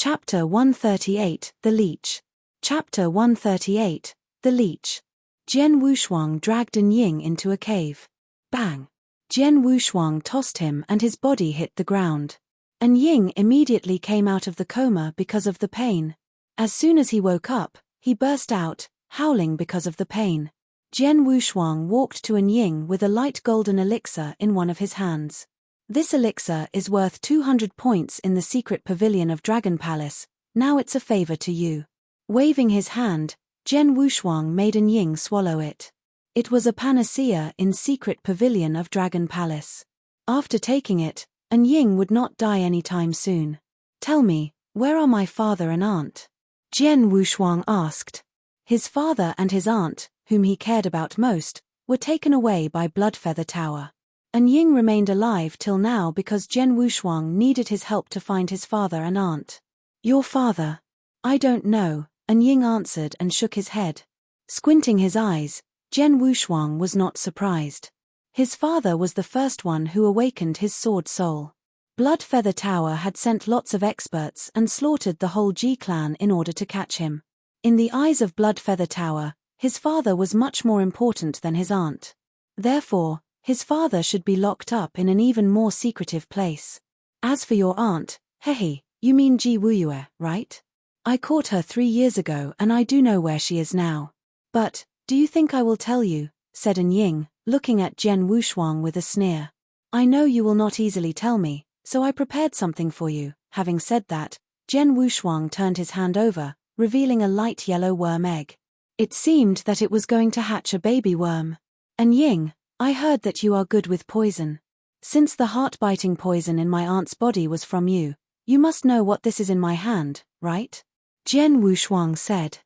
Chapter 138, The Leech. Chapter 138, The Leech. Jian Wushuang dragged An Ying into a cave. Bang! Jian Wushuang tossed him and his body hit the ground. An Ying immediately came out of the coma because of the pain. As soon as he woke up, he burst out, howling because of the pain. Jian Wushuang walked to An Ying with a light golden elixir in one of his hands. This elixir is worth 200 points in the secret pavilion of Dragon Palace. Now it's a favor to you. Waving his hand, Jian Wushuang made An Ying swallow it. It was a panacea in secret pavilion of Dragon Palace. After taking it, An Ying would not die anytime soon. Tell me, where are my father and aunt? Jian Wushuang asked. His father and his aunt, whom he cared about most, were taken away by Bloodfeather Tower. An Ying remained alive till now because Jian Wushuang needed his help to find his father and aunt. Your father? I don't know, An Ying answered and shook his head. Squinting his eyes, Jian Wushuang was not surprised. His father was the first one who awakened his sword soul. Bloodfeather Tower had sent lots of experts and slaughtered the whole Ji clan in order to catch him. In the eyes of Bloodfeather Tower, his father was much more important than his aunt. Therefore, his father should be locked up in an even more secretive place. As for your aunt, hehe, you mean Ji Wuyue, right? I caught her 3 years ago and I do know where she is now. But, do you think I will tell you, said An Ying, looking at Jian Wushuang with a sneer. I know you will not easily tell me, so I prepared something for you. Having said that, Jian Wushuang turned his hand over, revealing a light yellow worm egg. It seemed that it was going to hatch a baby worm. An Ying, I heard that you are good with poison. Since the heart-biting poison in my aunt's body was from you, you must know what this is in my hand, right? Jian Wushuang said.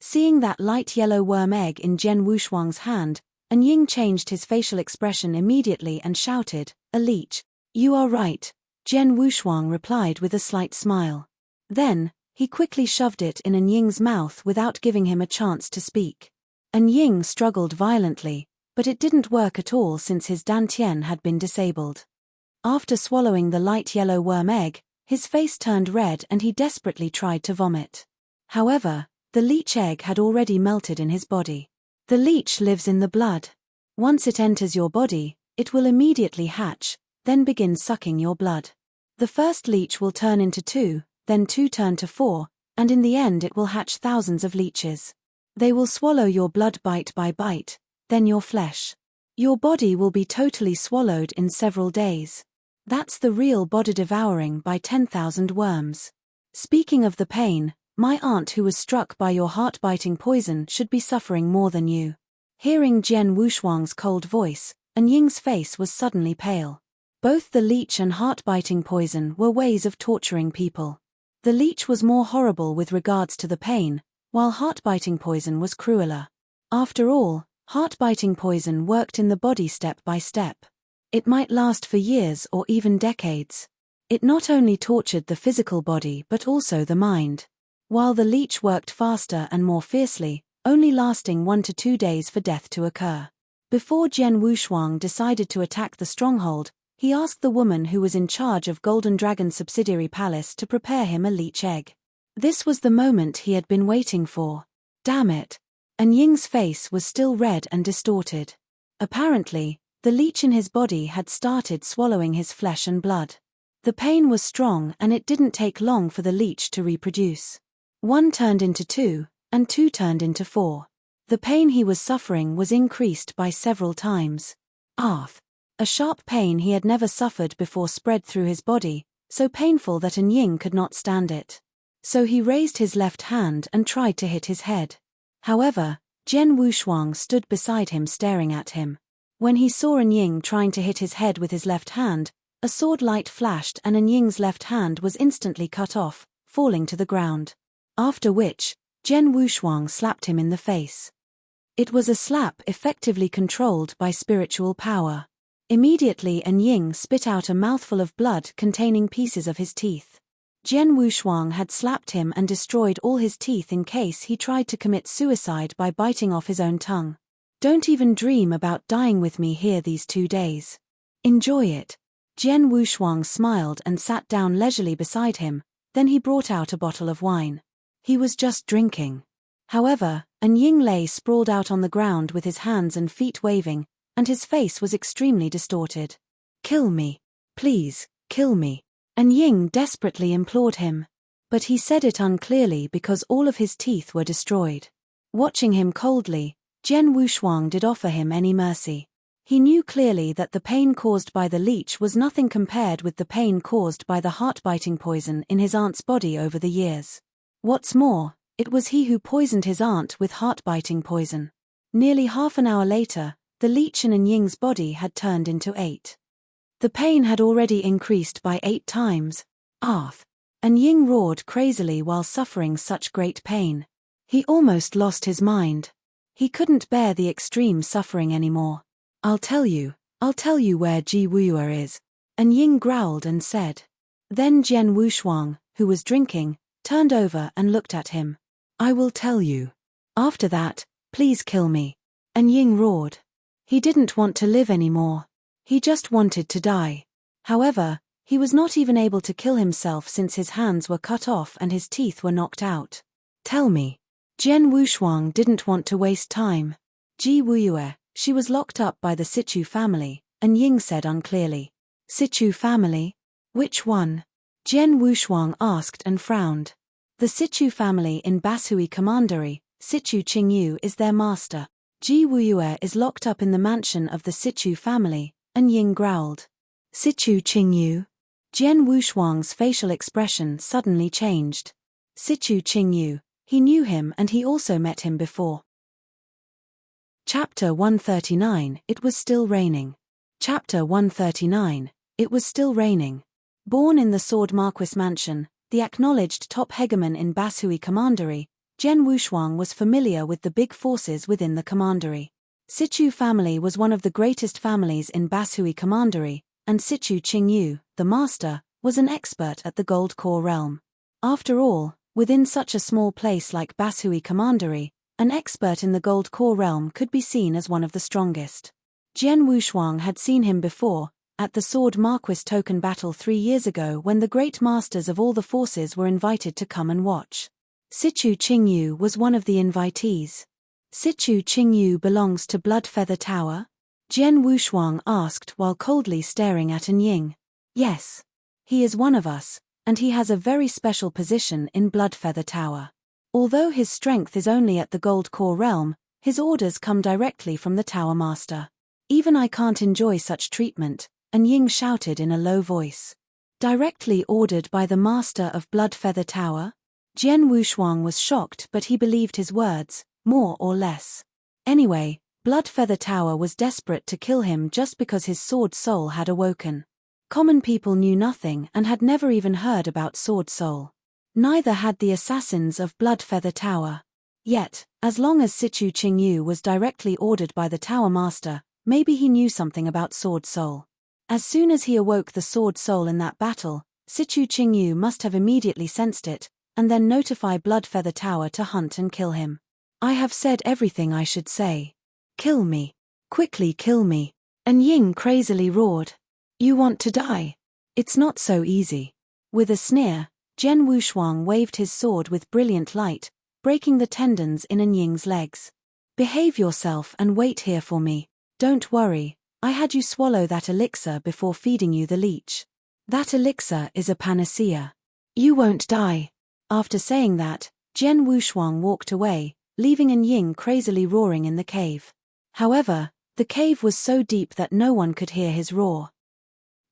Seeing that light yellow worm egg in Jian Wushuang's hand, An Ying changed his facial expression immediately and shouted, a leech. You are right, Jian Wushuang replied with a slight smile. Then, he quickly shoved it in An Ying's mouth without giving him a chance to speak. An Ying struggled violently, but it didn't work at all since his dantian had been disabled. After swallowing the light yellow worm egg, his face turned red and he desperately tried to vomit. However, the leech egg had already melted in his body. The leech lives in the blood. Once it enters your body, it will immediately hatch, then begin sucking your blood. The first leech will turn into 2, then 2 turn to 4, and in the end it will hatch thousands of leeches. They will swallow your blood bite by bite, then your flesh. Your body will be totally swallowed in several days. That's the real body devouring by 10,000 worms. Speaking of the pain, my aunt who was struck by your heart-biting poison should be suffering more than you. Hearing Jian Wushuang's cold voice, An Ying's face was suddenly pale. Both the leech and heart-biting poison were ways of torturing people. The leech was more horrible with regards to the pain, while heart-biting poison was crueler. After all, heart-biting poison worked in the body step by step. It might last for years or even decades. It not only tortured the physical body but also the mind. While the leech worked faster and more fiercely, only lasting 1 to 2 days for death to occur. Before Jian Wushuang decided to attack the stronghold, he asked the woman who was in charge of Golden Dragon's subsidiary palace to prepare him a leech egg. This was the moment he had been waiting for. Damn it! An Ying's face was still red and distorted. Apparently, the leech in his body had started swallowing his flesh and blood. The pain was strong and it didn't take long for the leech to reproduce. 1 turned into 2, and 2 turned into 4. The pain he was suffering was increased by several times. Arth! A sharp pain he had never suffered before spread through his body, so painful that An Ying could not stand it. So he raised his left hand and tried to hit his head. However, Jian Wushuang stood beside him staring at him. When he saw An Ying trying to hit his head with his left hand, a sword light flashed and An Ying's left hand was instantly cut off, falling to the ground. After which, Jian Wushuang slapped him in the face. It was a slap effectively controlled by spiritual power. Immediately An Ying spit out a mouthful of blood containing pieces of his teeth. Jian Wushuang had slapped him and destroyed all his teeth in case he tried to commit suicide by biting off his own tongue. Don't even dream about dying with me here these 2 days. Enjoy it. Jian Wushuang smiled and sat down leisurely beside him, Then he brought out a bottle of wine. He was just drinking. However, An Ying lay sprawled out on the ground with his hands and feet waving, and his face was extremely distorted. "Kill me. Please, kill me," An Ying desperately implored him. But he said it unclearly because all of his teeth were destroyed. Watching him coldly, Jian Wushuang did offer him any mercy. He knew clearly that the pain caused by the leech was nothing compared with the pain caused by the heart-biting poison in his aunt's body over the years. What's more, it was he who poisoned his aunt with heart-biting poison. Nearly half an hour later, the leech in An Ying's body had turned into 8. The pain had already increased by 8 times. Arth! An Ying roared crazily while suffering such great pain. He almost lost his mind. He couldn't bear the extreme suffering anymore. I'll tell you where Ji Wuyue is," An Ying growled and said. Then Jian Wushuang, who was drinking, turned over and looked at him. "I will tell you. After that, please kill me," An Ying roared. He didn't want to live anymore. He just wanted to die. However, he was not even able to kill himself since his hands were cut off and his teeth were knocked out. "Tell me." Jian Wushuang didn't want to waste time. "Ji Wuyue, she was locked up by the Situ family," An Ying said unclearly. "Situ family? Which one?" Jian Wushuang asked and frowned. "The Situ family in Bashui Commandery. Situ Qingyu is their master. Ji Wuyue is locked up in the mansion of the Situ family," An Ying growled. "Situ Qingyu?" Jian Wushuang's facial expression suddenly changed. Situ Qingyu. He knew him and he also met him before. Chapter 139. It was still raining. Chapter 139. It was still raining. Born in the Sword Marquis Mansion, the acknowledged top hegemon in Bashui Commandery, Jian Wushuang was familiar with the big forces within the commandery. Situ family was one of the greatest families in Bashui Commandery, and Situ Qingyu, the master, was an expert at the Gold Core realm. After all, within such a small place like Bashui Commandery, an expert in the Gold Core realm could be seen as one of the strongest. Jian Wushuang had seen him before, at the Sword Marquis token battle 3 years ago when the great masters of all the forces were invited to come and watch. Situ Qingyu was one of the invitees. "Situ Qingyu belongs to Bloodfeather Tower?" Jian Wushuang asked while coldly staring at An Ying. "Yes. He is one of us, and he has a very special position in Bloodfeather Tower. Although his strength is only at the Gold Core realm, his orders come directly from the Tower Master. Even I can't enjoy such treatment," An Ying shouted in a low voice. "Directly ordered by the Master of Bloodfeather Tower?" Jian Wushuang was shocked, but he believed his words, more or less. Anyway, Bloodfeather Tower was desperate to kill him just because his sword soul had awoken. Common people knew nothing and had never even heard about Sword Soul. Neither had the assassins of Bloodfeather Tower. Yet, as long as Situ Qingyu was directly ordered by the Tower Master, maybe he knew something about Sword Soul. As soon as he awoke the Sword Soul in that battle, Situ Qingyu must have immediately sensed it, and then notify Bloodfeather Tower to hunt and kill him. "I have said everything I should say. Kill me. Quickly kill me," An Ying crazily roared. "You want to die? It's not so easy." With a sneer, Jian Wushuang waved his sword with brilliant light, breaking the tendons in An Ying's legs. "Behave yourself and wait here for me. Don't worry, I had you swallow that elixir before feeding you the leech. That elixir is a panacea. You won't die." After saying that, Jian Wushuang walked away, leaving An Ying crazily roaring in the cave. However, the cave was so deep that no one could hear his roar.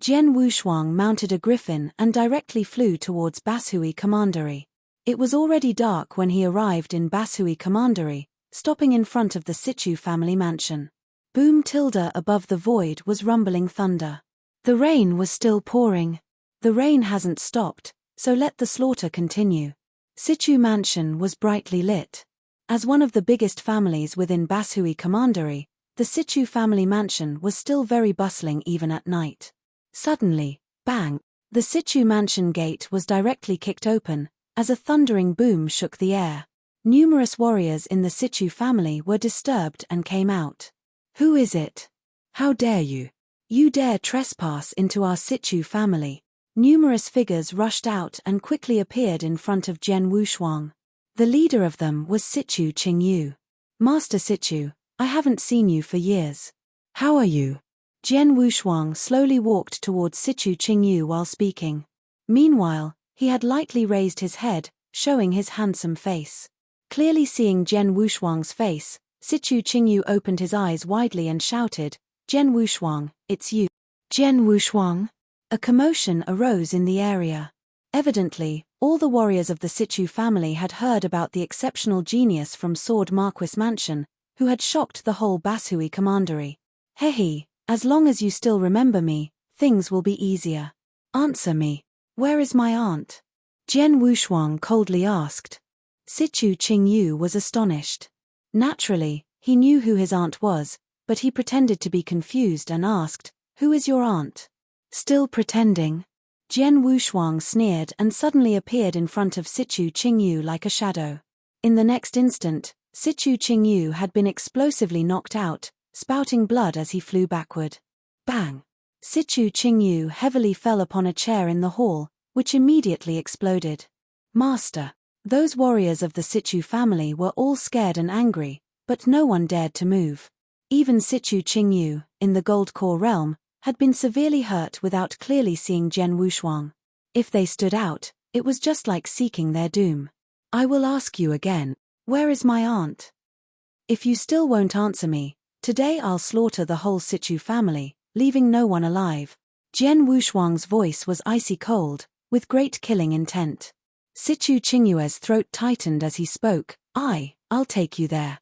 Jian Wushuang mounted a griffin and directly flew towards Bashui Commandery. It was already dark when he arrived in Bashui Commandery, stopping in front of the Situ family mansion. Boom tilde above the void was rumbling thunder. The rain was still pouring. "The rain hasn't stopped, so let the slaughter continue." Situ mansion was brightly lit. As one of the biggest families within Bashui Commandery, the Situ family mansion was still very bustling even at night. Suddenly, bang! The Situ mansion gate was directly kicked open, as a thundering boom shook the air. Numerous warriors in the Situ family were disturbed and came out. "Who is it? How dare you? You dare trespass into our Situ family?" Numerous figures rushed out and quickly appeared in front of Jian Wushuang. The leader of them was Sichu Qingyu. Master Sichu, I haven't seen you for years. How are you? Jian Wushuang slowly walked towards Sichu Qingyu while speaking. Meanwhile, he had lightly raised his head, showing his handsome face. Clearly seeing Jian Wushuang's face, Sichu Qingyu opened his eyes widely and shouted, Jian Wushuang, it's you. Jian Wushuang? A commotion arose in the area. Evidently, all the warriors of the Sichu family had heard about the exceptional genius from Sword Marquis Mansion, who had shocked the whole Bashui commandery. Hehe, as long as you still remember me, things will be easier. Answer me. Where is my aunt? Jian Wushuang coldly asked. Sichu Qingyu was astonished. Naturally, he knew who his aunt was, but he pretended to be confused and asked, Who is your aunt? Still pretending? Jian Wushuang sneered and suddenly appeared in front of Sichu Qingyu like a shadow. In the next instant, Sichu Qingyu had been explosively knocked out, spouting blood as he flew backward. Bang! Sichu Qingyu heavily fell upon a chair in the hall, which immediately exploded. Master! Those warriors of the Sichu family were all scared and angry, but no one dared to move. Even Sichu Qingyu, in the Gold Core realm, had been severely hurt without clearly seeing Jian Wushuang. If they stood out, it was just like seeking their doom. I will ask you again, where is my aunt? If you still won't answer me, today I'll slaughter the whole Sichu family, leaving no one alive. Jian Wushuang's voice was icy cold, with great killing intent. Sichu Qingyue's throat tightened as he spoke. I'll take you there.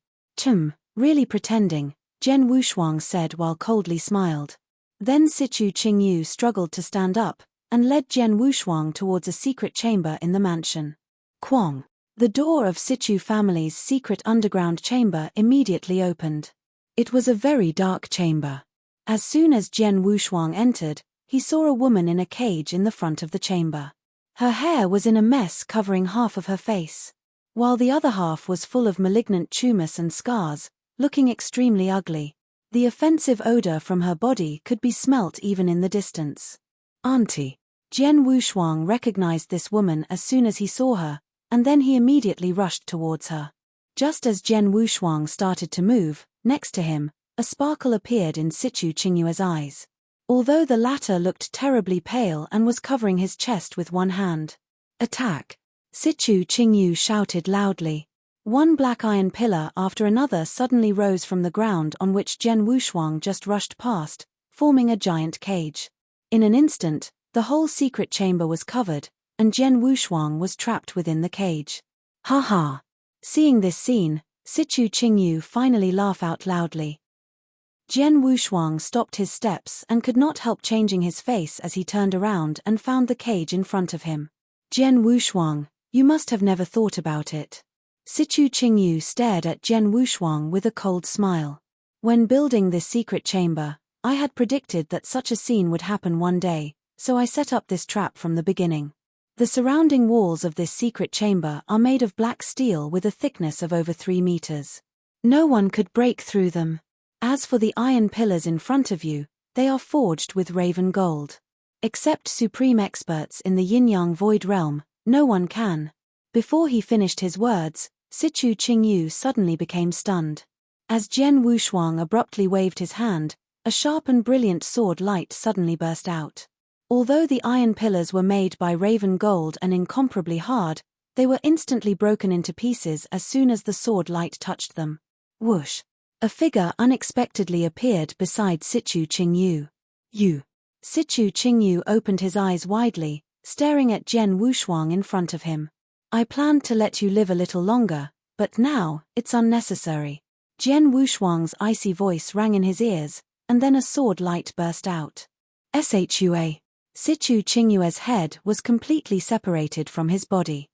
Really pretending, Jian Wushuang said while coldly smiled. Then Sichu Qingyu struggled to stand up, and led Jian Wushuang towards a secret chamber in the mansion. Quang! The door of Sichu family's secret underground chamber immediately opened. It was a very dark chamber. As soon as Jian Wushuang entered, he saw a woman in a cage in the front of the chamber. Her hair was in a mess covering half of her face, while the other half was full of malignant tumors and scars, looking extremely ugly. The offensive odor from her body could be smelt even in the distance. Auntie. Jian Wushuang recognized this woman as soon as he saw her, and then he immediately rushed towards her. Just as Jian Wushuang started to move, next to him, a sparkle appeared in Sichu Qingyue's eyes. Although the latter looked terribly pale and was covering his chest with one hand. Attack! Sichu Qingyu shouted loudly. One black iron pillar after another suddenly rose from the ground on which Jian Wushuang just rushed past, forming a giant cage. In an instant, the whole secret chamber was covered, and Jian Wushuang was trapped within the cage. Ha ha! Seeing this scene, Sichu Qingyu finally laughed out loudly. Jian Wushuang stopped his steps and could not help changing his face as he turned around and found the cage in front of him. Jian Wushuang, you must have never thought about it. Sichu Qingyu stared at Jian Wushuang with a cold smile. When building this secret chamber, I had predicted that such a scene would happen one day, so I set up this trap from the beginning. The surrounding walls of this secret chamber are made of black steel with a thickness of over 3 meters. No one could break through them. As for the iron pillars in front of you, they are forged with raven gold. Except supreme experts in the yin-yang void realm, no one can. Before he finished his words, Sichu Qingyu suddenly became stunned. As Jian Wushuang abruptly waved his hand, a sharp and brilliant sword light suddenly burst out. Although the iron pillars were made by raven gold and incomparably hard, they were instantly broken into pieces as soon as the sword light touched them. Whoosh! A figure unexpectedly appeared beside Sichu Qingyu. You! Sichu Qingyu opened his eyes widely, staring at Jian Wushuang in front of him. I planned to let you live a little longer, but now, it's unnecessary. Jian Wushuang's icy voice rang in his ears, and then a sword light burst out. Shua! Sichu Qingyue's head was completely separated from his body.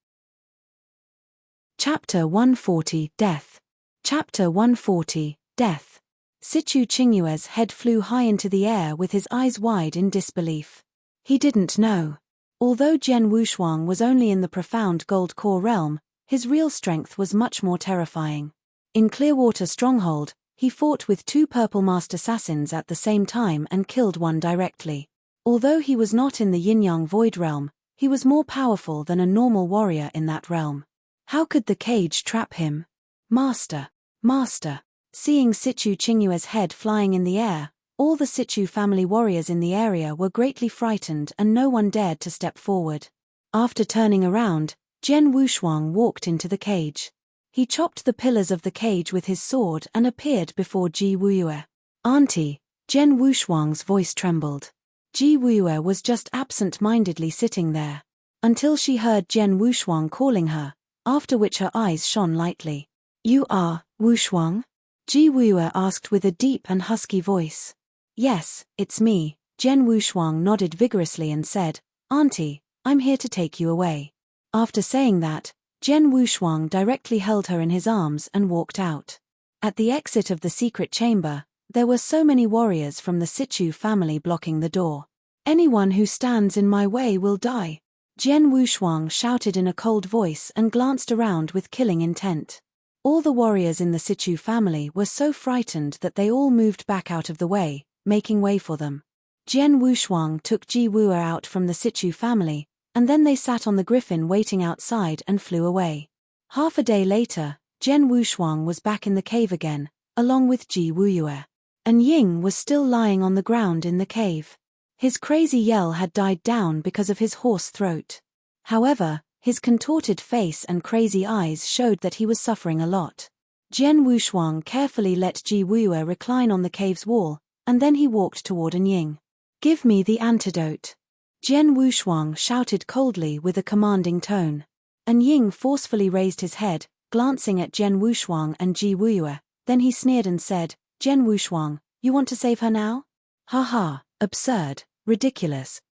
Chapter 140, Death. Chapter 140, Death. Sichu Qingyue's head flew high into the air with his eyes wide in disbelief. He didn't know. Although Jian Wushuang was only in the profound Gold Core realm, his real strength was much more terrifying. In Clearwater Stronghold, he fought with 2 Purple Masked Assassins at the same time and killed one directly. Although he was not in the yin-yang void realm, he was more powerful than a normal warrior in that realm. How could the cage trap him? Master! Master! Seeing Sichu Qingyue's head flying in the air, all the Sichu family warriors in the area were greatly frightened and no one dared to step forward. After turning around, Jian Wushuang walked into the cage. He chopped the pillars of the cage with his sword and appeared before Ji Wuyue. Auntie! Jian Wushuang's voice trembled. Ji Wuyue was just absent-mindedly sitting there, until she heard Jian Wushuang calling her, after which her eyes shone lightly. You are, Wushuang? Ji Wuyue asked with a deep and husky voice. Yes, it's me, Jian Wushuang nodded vigorously and said, Auntie, I'm here to take you away. After saying that, Jian Wushuang directly held her in his arms and walked out. At the exit of the secret chamber, there were so many warriors from the Sichu family blocking the door. Anyone who stands in my way will die. Jian Wushuang shouted in a cold voice and glanced around with killing intent. All the warriors in the Sichu family were so frightened that they all moved back out of the way, making way for them. Jian Wushuang took Ji Wuyue out from the Sichu family, and then they sat on the griffin waiting outside and flew away. Half a day later, Jian Wushuang was back in the cave again, along with Ji Wuyue. And Ying was still lying on the ground in the cave. His crazy yell had died down because of his hoarse throat. However, his contorted face and crazy eyes showed that he was suffering a lot. Jian Wushuang carefully let Ji Wuyue recline on the cave's wall, and then he walked toward Ying. Give me the antidote. Jian Wushuang shouted coldly with a commanding tone. Ying forcefully raised his head, glancing at Jian Wushuang and Ji Wuyue, then he sneered and said, Jian Wushuang, you want to save her now? Ha ha, absurd, ridiculous.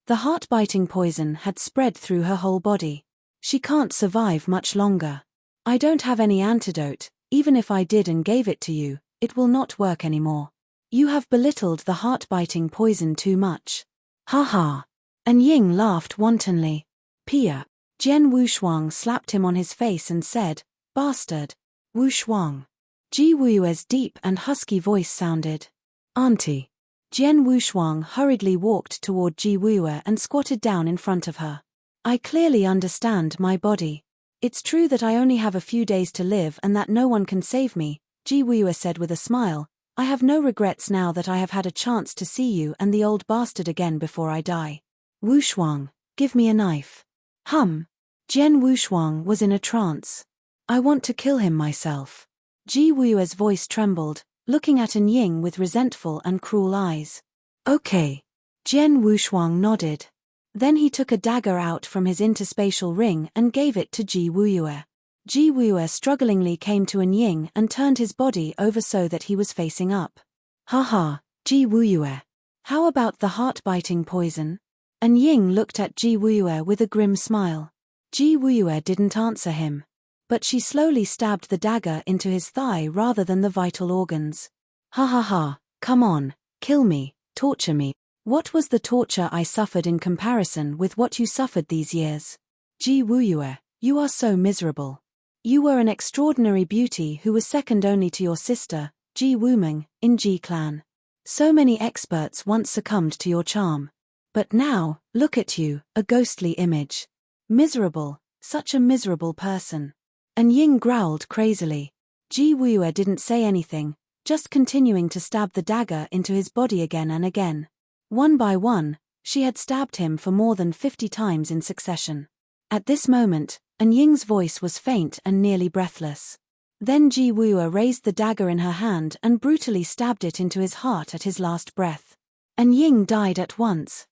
The heart-biting poison had spread through her whole body. She can't survive much longer. I don't have any antidote, even if I did and gave it to you, it will not work anymore. You have belittled the heart-biting poison too much. Ha ha. Ying laughed wantonly. Pia. Jian Wushuang slapped him on his face and said, Bastard. Wushuang. Ji Wuyue's deep and husky voice sounded. Auntie. Jian Wushuang hurriedly walked toward Ji Wuyue and squatted down in front of her. I clearly understand my body. It's true that I only have a few days to live and that no one can save me, Ji Wuyue said with a smile. I have no regrets now that I have had a chance to see you and the old bastard again before I die. Wushuang, give me a knife. Jian Wushuang was in a trance. I want to kill him myself. Ji Wuyue's voice trembled, looking at Ying with resentful and cruel eyes. Okay. Jian Wushuang nodded. Then he took a dagger out from his interspatial ring and gave it to Ji Wuyue. Ji Wuyue strugglingly came to Ying and turned his body over so that he was facing up. Ha, Ji Wuyue. How about the heart-biting poison? Ying looked at Ji Wuyue with a grim smile. Ji Wuyue didn't answer him. But she slowly stabbed the dagger into his thigh rather than the vital organs. Ha, come on, kill me, torture me. What was the torture I suffered in comparison with what you suffered these years? Ji Wuyue, you are so miserable. You were an extraordinary beauty who was second only to your sister, Ji Wuming, in Ji clan. So many experts once succumbed to your charm. But now, look at you, a ghostly image. Miserable, such a miserable person. Ying growled crazily. Ji Wuyue didn't say anything, just continuing to stab the dagger into his body again and again. One by one, she had stabbed him for more than 50 times in succession. At this moment, Ying's voice was faint and nearly breathless. Then Ji Wuyue raised the dagger in her hand and brutally stabbed it into his heart at his last breath. Ying died at once.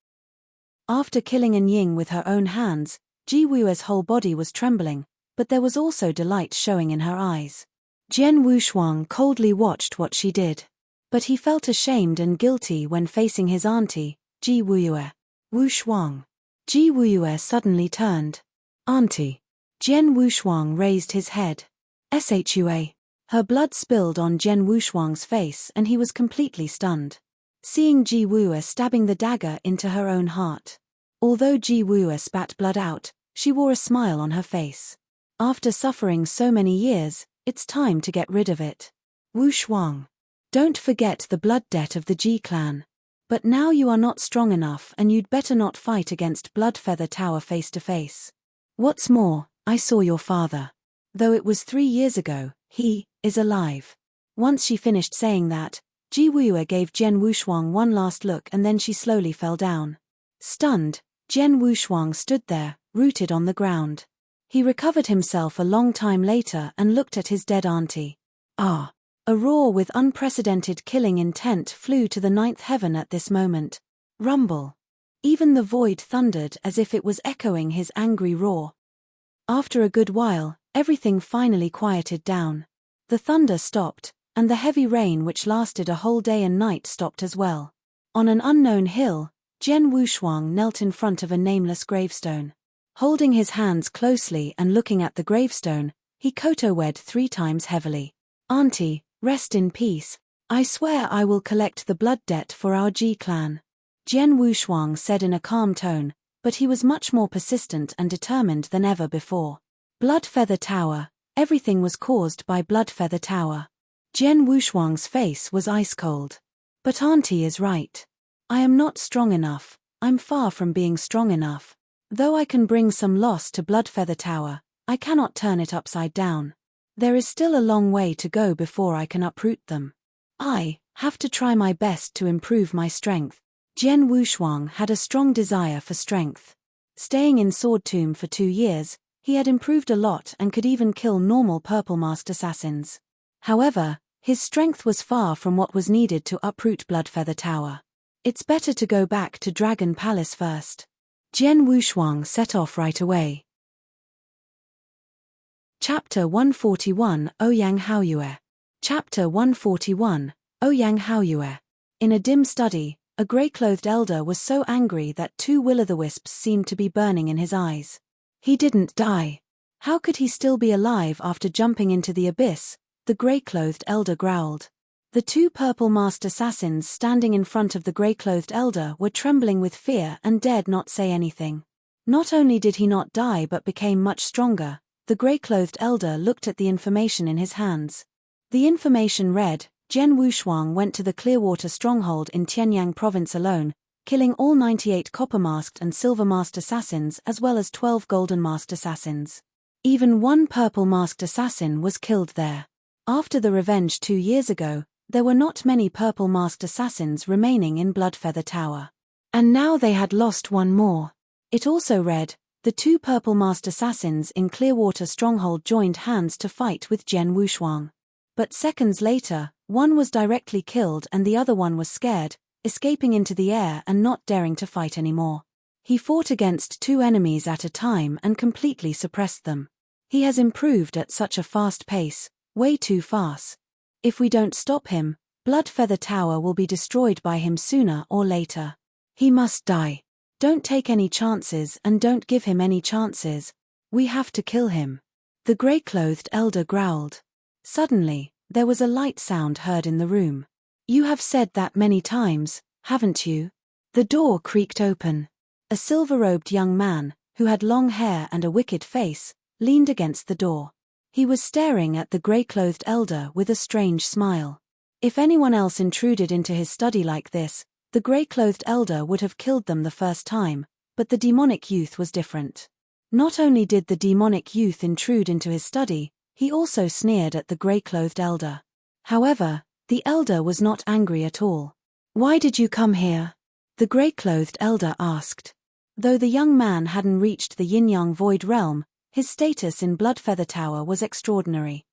After killing Ying with her own hands, Ji Wuyue's whole body was trembling, but there was also delight showing in her eyes. Jian Wushuang coldly watched what she did. But he felt ashamed and guilty when facing his auntie, Ji Wuyue. Wushuang. Ji Wuyue suddenly turned. Auntie. Jian Wushuang raised his head. Shua. Her blood spilled on Jian Wushuang's face and he was completely stunned. Seeing Ji Wuyue stabbing the dagger into her own heart. Although Ji Wuyue spat blood out, she wore a smile on her face. After suffering so many years, it's time to get rid of it. Wushuang. Don't forget the blood debt of the Ji clan. But now you are not strong enough and you'd better not fight against Bloodfeather Tower face to face. What's more, I saw your father. Though it was 3 years ago, he is alive. Once she finished saying that, Ji Wuye gave Jian Wushuang one last look and then she slowly fell down. Stunned, Jian Wushuang stood there, rooted on the ground. He recovered himself a long time later and looked at his dead auntie. Ah! A roar with unprecedented killing intent flew to the 9th heaven at this moment. Rumble. Even the void thundered as if it was echoing his angry roar. After a good while, everything finally quieted down. The thunder stopped, and the heavy rain which lasted a whole day and night stopped as well. On an unknown hill, Jian Wushuang knelt in front of a nameless gravestone. Holding his hands closely and looking at the gravestone, he kowtowed 3 times heavily. Auntie, rest in peace. I swear I will collect the blood debt for our Ji clan. Jian Wushuang said in a calm tone, but he was much more persistent and determined than ever before. Bloodfeather Tower. Everything was caused by Bloodfeather Tower. Jian Wushuang's face was ice cold. But auntie is right. I am not strong enough. I'm far from being strong enough. Though I can bring some loss to Bloodfeather Tower, I cannot turn it upside down. There is still a long way to go before I can uproot them. I have to try my best to improve my strength. Jian Wushuang had a strong desire for strength. Staying in Sword Tomb for 2 years, he had improved a lot and could even kill normal purple masked assassins. However, his strength was far from what was needed to uproot Bloodfeather Tower. It's better to go back to Dragon Palace first. Jian Wushuang set off right away. Chapter 141 Ouyang Haoyue. Chapter 141 Ouyang Haoyue. In a dim study, a grey-clothed elder was so angry that 2 will-o'-the-wisps seemed to be burning in his eyes. He didn't die. How could he still be alive after jumping into the abyss? The grey-clothed elder growled. The 2 purple-masked assassins standing in front of the grey-clothed elder were trembling with fear and dared not say anything. Not only did he not die but became much stronger. The grey-clothed elder looked at the information in his hands. The information read, Jian Wushuang went to the Clearwater stronghold in Tianyang province alone, killing all 98 copper-masked and silver-masked assassins as well as 12 golden-masked assassins. Even 1 purple-masked assassin was killed there. After the revenge 2 years ago, there were not many purple-masked assassins remaining in Bloodfeather Tower. And now they had lost 1 more. It also read, the 2 purple-masked assassins in Clearwater stronghold joined hands to fight with Jian Wushuang. But seconds later, 1 was directly killed and the other one was scared, escaping into the air and not daring to fight anymore. He fought against 2 enemies at a time and completely suppressed them. He has improved at such a fast pace, way too fast. If we don't stop him, Bloodfeather Tower will be destroyed by him sooner or later. He must die. Don't take any chances and don't give him any chances. We have to kill him. The grey-clothed elder growled. Suddenly, there was a light sound heard in the room. You have said that many times, haven't you? The door creaked open. A silver-robed young man, who had long hair and a wicked face, leaned against the door. He was staring at the grey-clothed elder with a strange smile. If anyone else intruded into his study like this, the grey-clothed elder would have killed them the first time, but the demonic youth was different. Not only did the demonic youth intrude into his study, he also sneered at the grey-clothed elder. However, the elder was not angry at all. Why did you come here? The grey-clothed elder asked. Though the young man hadn't reached the yin-yang void realm, his status in Bloodfeather Tower was extraordinary.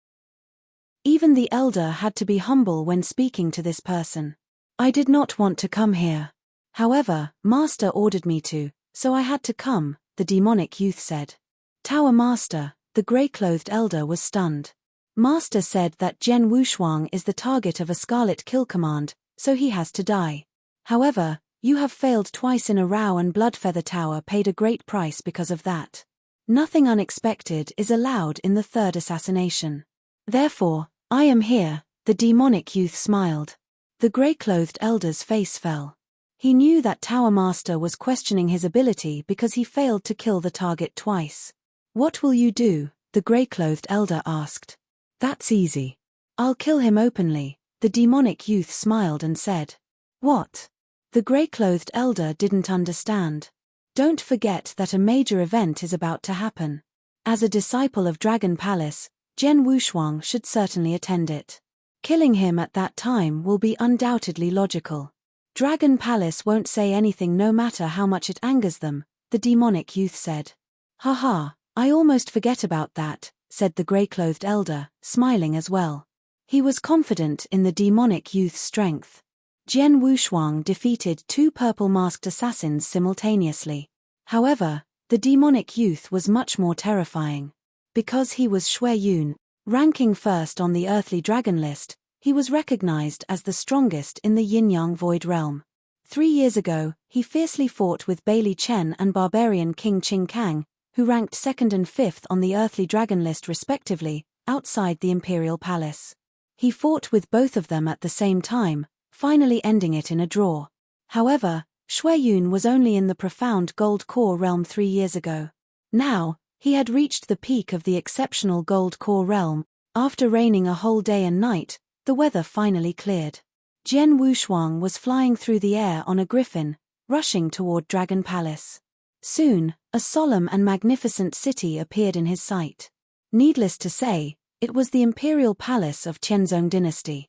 Even the elder had to be humble when speaking to this person. I did not want to come here. However, Master ordered me to, so I had to come, the demonic youth said. Tower Master, the grey-clothed elder was stunned. Master said that Jian Wushuang is the target of a Scarlet Kill command, so he has to die. However, you have failed twice in a row and Bloodfeather Tower paid a great price because of that. Nothing unexpected is allowed in the 3rd assassination. Therefore, I am here, the demonic youth smiled. The grey-clothed elder's face fell. He knew that Tower Master was questioning his ability because he failed to kill the target twice. What will you do? The grey-clothed elder asked. That's easy. I'll kill him openly, the demonic youth smiled and said. What? The grey-clothed elder didn't understand. Don't forget that a major event is about to happen. As a disciple of Dragon Palace, Jian Wushuang should certainly attend it. Killing him at that time will be undoubtedly logical. Dragon Palace won't say anything no matter how much it angers them, the demonic youth said. Haha, I almost forget about that, said the grey-clothed elder, smiling as well. He was confident in the demonic youth's strength. Jian Wushuang defeated 2 purple-masked assassins simultaneously. However, the demonic youth was much more terrifying. Because he was Shui Yun, ranking first on the earthly dragon list, he was recognized as the strongest in the yin-yang void realm. 3 years ago, he fiercely fought with Bailey Chen and barbarian King Qing Kang, who ranked 2nd and 5th on the earthly dragon list respectively, outside the imperial palace. He fought with both of them at the same time, finally ending it in a draw. However, Shui Yun was only in the profound gold core realm 3 years ago. Now, he had reached the peak of the exceptional gold core realm. After raining a whole day and night, the weather finally cleared. Jian Wushuang was flying through the air on a griffin, rushing toward Dragon Palace. Soon, a solemn and magnificent city appeared in his sight. Needless to say, it was the imperial palace of Qianzong dynasty.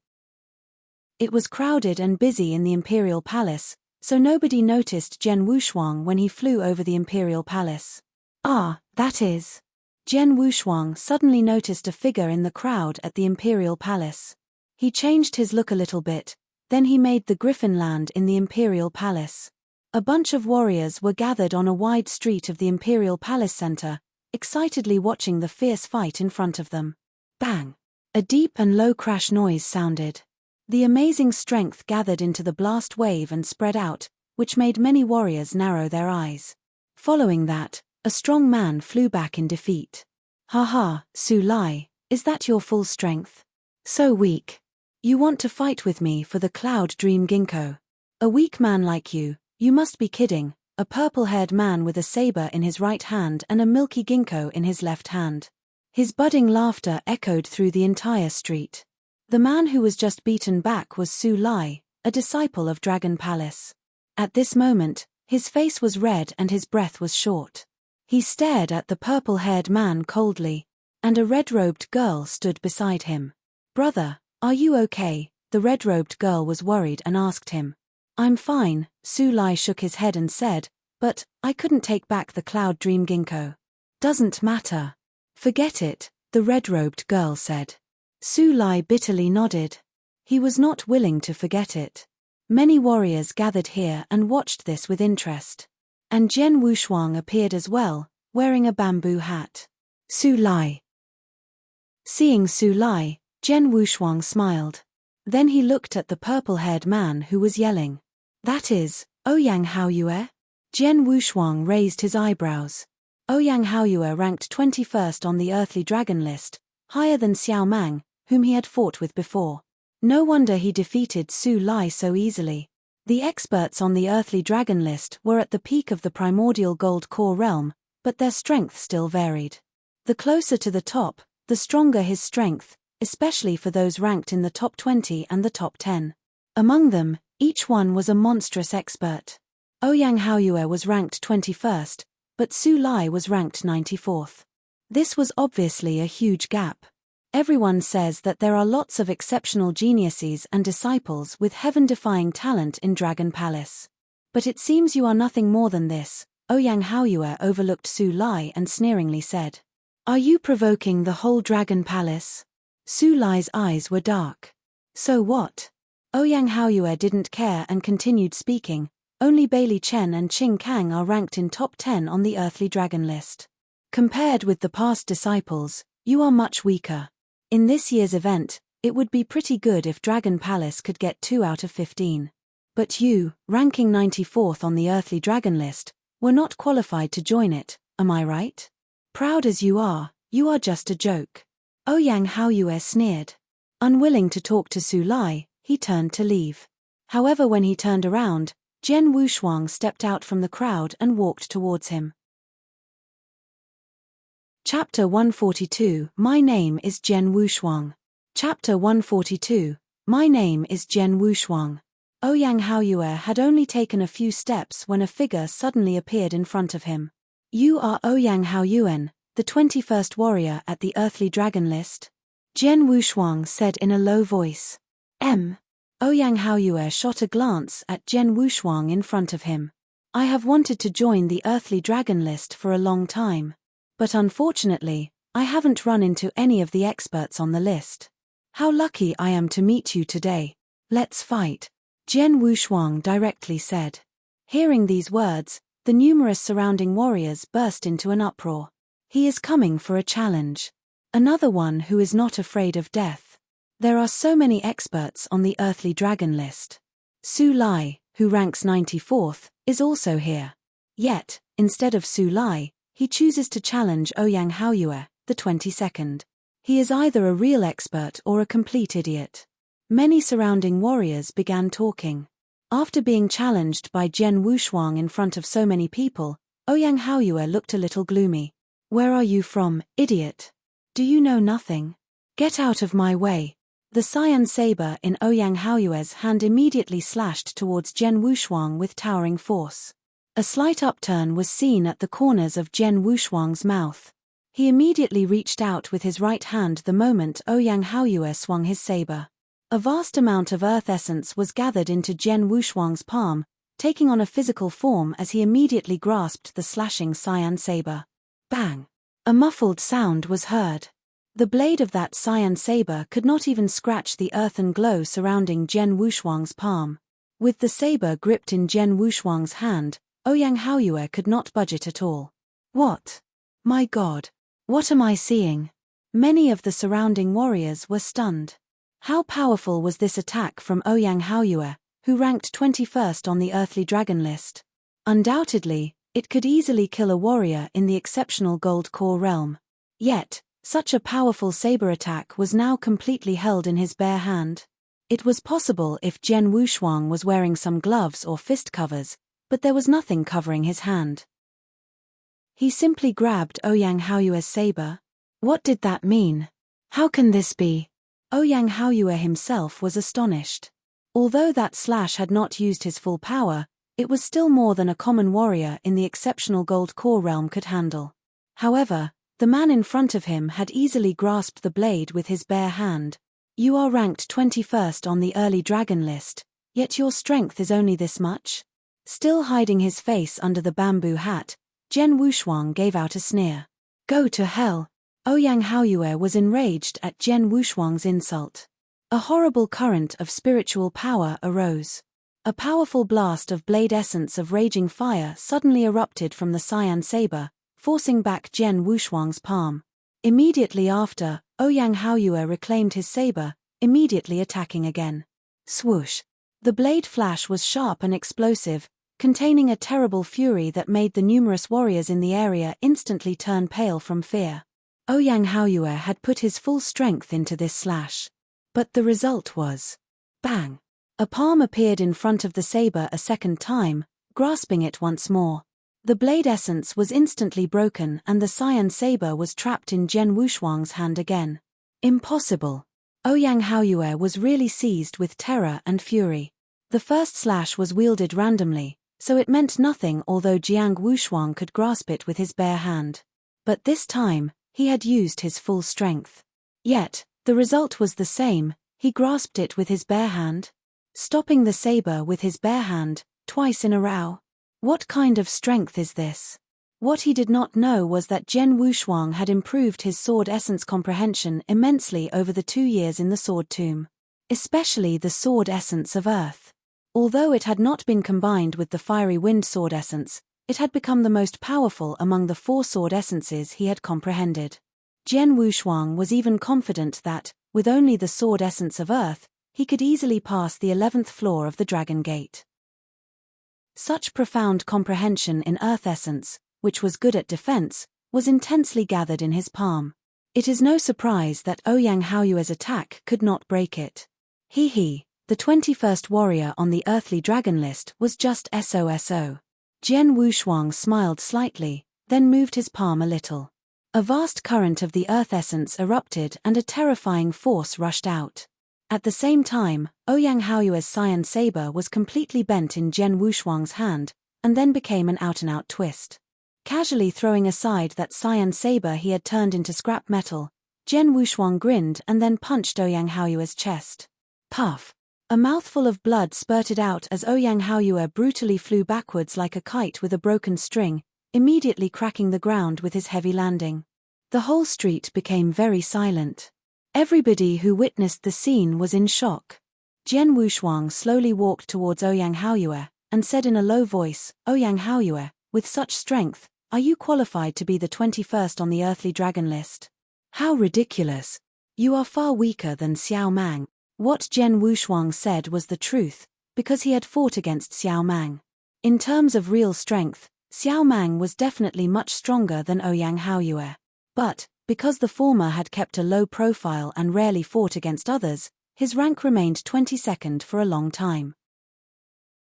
It was crowded and busy in the imperial palace, so nobody noticed Jian Wushuang when he flew over the imperial palace. Ah, that is. Jian Wushuang suddenly noticed a figure in the crowd at the imperial palace. He changed his look a little bit, then he made the griffin land in the imperial palace. A bunch of warriors were gathered on a wide street of the imperial palace center, excitedly watching the fierce fight in front of them. Bang! A deep and low crash noise sounded. The amazing strength gathered into the blast wave and spread out, which made many warriors narrow their eyes. Following that, a strong man flew back in defeat. Haha, Su Lai, is that your full strength? So weak. You want to fight with me for the Cloud Dream Ginkgo? A weak man like you must be kidding, a purple-haired man with a saber in his right hand and a milky ginkgo in his left hand. His budding laughter echoed through the entire street. The man who was just beaten back was Su Lai, a disciple of Dragon Palace. At this moment, his face was red and his breath was short. He stared at the purple-haired man coldly, and a red-robed girl stood beside him. Brother, are you okay? The red-robed girl was worried and asked him. I'm fine, Su Lai shook his head and said, but I couldn't take back the Cloud Dream Ginkgo. Doesn't matter. Forget it, the red-robed girl said. Su Lai bitterly nodded. He was not willing to forget it. Many warriors gathered here and watched this with interest. And Jian Wushuang appeared as well, wearing a bamboo hat. Su Lai. Seeing Su Lai, Jian Wushuang smiled. Then he looked at the purple-haired man who was yelling. That is, Ouyang Haoyue? Jian Wushuang raised his eyebrows. Ouyang Haoyue ranked 21st on the earthly dragon list, higher than Xiao Mang, whom he had fought with before. No wonder he defeated Su Lai so easily. The experts on the earthly dragon list were at the peak of the primordial gold core realm, but their strength still varied. The closer to the top, the stronger his strength, especially for those ranked in the top 20 and the top 10. Among them, each one was a monstrous expert. Ouyang Haoyue was ranked 21st, but Su Lai was ranked 94th. This was obviously a huge gap. Everyone says that there are lots of exceptional geniuses and disciples with heaven-defying talent in Dragon Palace. But it seems you are nothing more than this. Ouyang Haoyue overlooked Su Lai and sneeringly said. Are you provoking the whole Dragon Palace? Su Lai's eyes were dark. So what? Ouyang Haoyue didn't care and continued speaking. Only Bailey Chen and Qing Kang are ranked in top 10 on the earthly dragon list. Compared with the past disciples, you are much weaker. In this year's event, it would be pretty good if Dragon Palace could get 2 out of 15. But you, ranking 94th on the earthly dragon list, were not qualified to join it, am I right? Proud as you are just a joke. Ouyang Haoyue sneered. Unwilling to talk to Su Lai, he turned to leave. However, when he turned around, Jian Wushuang stepped out from the crowd and walked towards him. Chapter 142, My name is Jian Wushuang. Chapter 142, My name is Jian Wushuang. Ouyang Haoyue had only taken a few steps when a figure suddenly appeared in front of him. You are Ouyang Haoyuan, the 21st warrior at the earthly dragon list? Jian Wushuang said in a low voice. Ouyang Haoyue shot a glance at Jian Wushuang in front of him. I have wanted to join the earthly dragon list for a long time. But unfortunately, I haven't run into any of the experts on the list. How lucky I am to meet you today. Let's fight, Jian Wushuang directly said. Hearing these words, the numerous surrounding warriors burst into an uproar. He is coming for a challenge. Another one who is not afraid of death. There are so many experts on the earthly dragon list. Su Lai, who ranks 94th, is also here. Yet, instead of Su Lai, he chooses to challenge Ouyang Haoyue, the 22nd. He is either a real expert or a complete idiot. Many surrounding warriors began talking. After being challenged by Jian Wushuang in front of so many people, Ouyang Haoyue looked a little gloomy. Where are you from, idiot? Do you know nothing? Get out of my way. The cyan saber in Ouyang Haoyue's hand immediately slashed towards Jian Wushuang with towering force. A slight upturn was seen at the corners of Jian Wushuang's mouth. He immediately reached out with his right hand the moment Ouyang Haoyue swung his saber. A vast amount of earth essence was gathered into Jian Wushuang's palm, taking on a physical form as he immediately grasped the slashing cyan saber. Bang! A muffled sound was heard. The blade of that cyan saber could not even scratch the earthen glow surrounding Jian Wushuang's palm. With the saber gripped in Jian Wushuang's hand, Ouyang Haoyue could not budge it at all. What? My God! What am I seeing? Many of the surrounding warriors were stunned. How powerful was this attack from Ouyang Haoyue, who ranked 21st on the earthly dragon list? Undoubtedly, it could easily kill a warrior in the exceptional gold core realm. Yet, such a powerful saber attack was now completely held in his bare hand. It was possible if Jian Wushuang was wearing some gloves or fist covers, but there was nothing covering his hand. He simply grabbed Ouyang Haoyue's saber. What did that mean? How can this be? Ouyang Haoyue himself was astonished. Although that slash had not used his full power, it was still more than a common warrior in the exceptional gold core realm could handle. However, the man in front of him had easily grasped the blade with his bare hand. You are ranked 21st on the early dragon list, yet your strength is only this much? Still hiding his face under the bamboo hat, Jian Wushuang gave out a sneer. Go to hell! Ouyang Haoyue was enraged at Jian Wushuang's insult. A horrible current of spiritual power arose. A powerful blast of blade essence of raging fire suddenly erupted from the cyan saber, forcing back Jian Wushuang's palm. Immediately after, Ouyang Haoyue reclaimed his saber, immediately attacking again. Swoosh! The blade flash was sharp and explosive, containing a terrible fury that made the numerous warriors in the area instantly turn pale from fear. Ouyang Haoyue had put his full strength into this slash. But the result was bang! A palm appeared in front of the saber a second time, grasping it once more. The blade essence was instantly broken and the cyan saber was trapped in Jian Wushuang's hand again. Impossible! Ouyang Haoyue was really seized with terror and fury. The first slash was wielded randomly, so it meant nothing although Jiang Wushuang could grasp it with his bare hand. But this time, he had used his full strength. Yet, the result was the same, he grasped it with his bare hand, stopping the saber with his bare hand, twice in a row. What kind of strength is this? What he did not know was that Jian Wushuang had improved his sword essence comprehension immensely over the 2 years in the sword tomb. Especially the sword essence of earth. Although it had not been combined with the fiery wind sword essence, it had become the most powerful among the 4 sword essences he had comprehended. Jian Wushuang was even confident that, with only the sword essence of earth, he could easily pass the 11th floor of the Dragon Gate. Such profound comprehension in earth essence, which was good at defense, was intensely gathered in his palm. It is no surprise that Ouyang Haoyue's attack could not break it. He, the 21st warrior on the earthly dragon list, was just SOSO. Jian Wushuang smiled slightly, then moved his palm a little. A vast current of the earth essence erupted and a terrifying force rushed out. At the same time, Ouyang Haoyue's cyan saber was completely bent in Jian Wushuang's hand, and then became an out-and-out twist. Casually throwing aside that cyan saber he had turned into scrap metal, Jian Wushuang grinned and then punched Ouyang Haoyue's chest. Puff! A mouthful of blood spurted out as Ouyang Haoyue brutally flew backwards like a kite with a broken string, immediately cracking the ground with his heavy landing. The whole street became very silent. Everybody who witnessed the scene was in shock. Jian Wushuang slowly walked towards Ouyang Haoyue and said in a low voice, "Ouyang Haoyue, with such strength, are you qualified to be the 21st on the earthly dragon list? How ridiculous! You are far weaker than Xiao Mang." What Jian Wushuang said was the truth, because he had fought against Xiao Mang. In terms of real strength, Xiao Mang was definitely much stronger than Ouyang Haoyue. But, because the former had kept a low profile and rarely fought against others, his rank remained 22nd for a long time.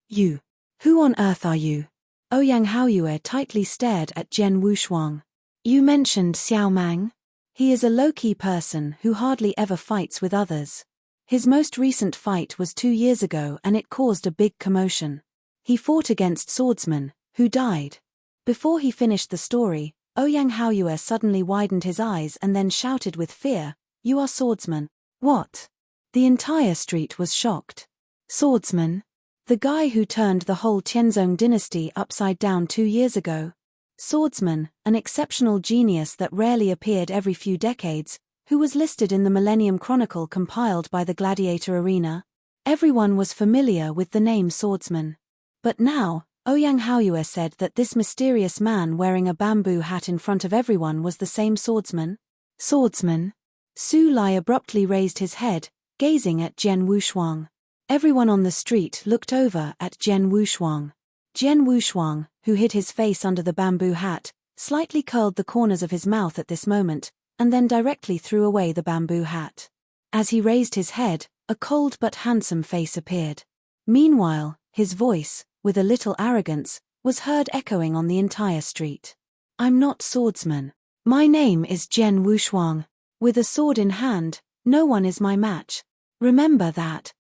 "You. Who on earth are you?" Ouyang Haoyue tightly stared at Jian Wushuang. "You mentioned Xiao Mang? He is a low-key person who hardly ever fights with others. His most recent fight was 2 years ago and it caused a big commotion. He fought against swordsmen, who died." Before he finished the story, Ouyang Haoyue suddenly widened his eyes and then shouted with fear, "You are swordsman." "What?" The entire street was shocked. "Swordsman? The guy who turned the whole Tianzong dynasty upside down 2 years ago? Swordsman, an exceptional genius that rarely appeared every few decades, who was listed in the Millennium Chronicle compiled by the Gladiator Arena?" Everyone was familiar with the name Swordsman. But now, Ouyang Haoyue said that this mysterious man wearing a bamboo hat in front of everyone was the same swordsman? Swordsman? Su Lai abruptly raised his head, gazing at Jian Wushuang. Everyone on the street looked over at Jian Wushuang. Jian Wushuang, who hid his face under the bamboo hat, slightly curled the corners of his mouth at this moment, and then directly threw away the bamboo hat. As he raised his head, a cold but handsome face appeared. Meanwhile, his voice, with a little arrogance, was heard echoing on the entire street. "I'm not swordsman. My name is Jian Wushuang. With a sword in hand, no one is my match. Remember that."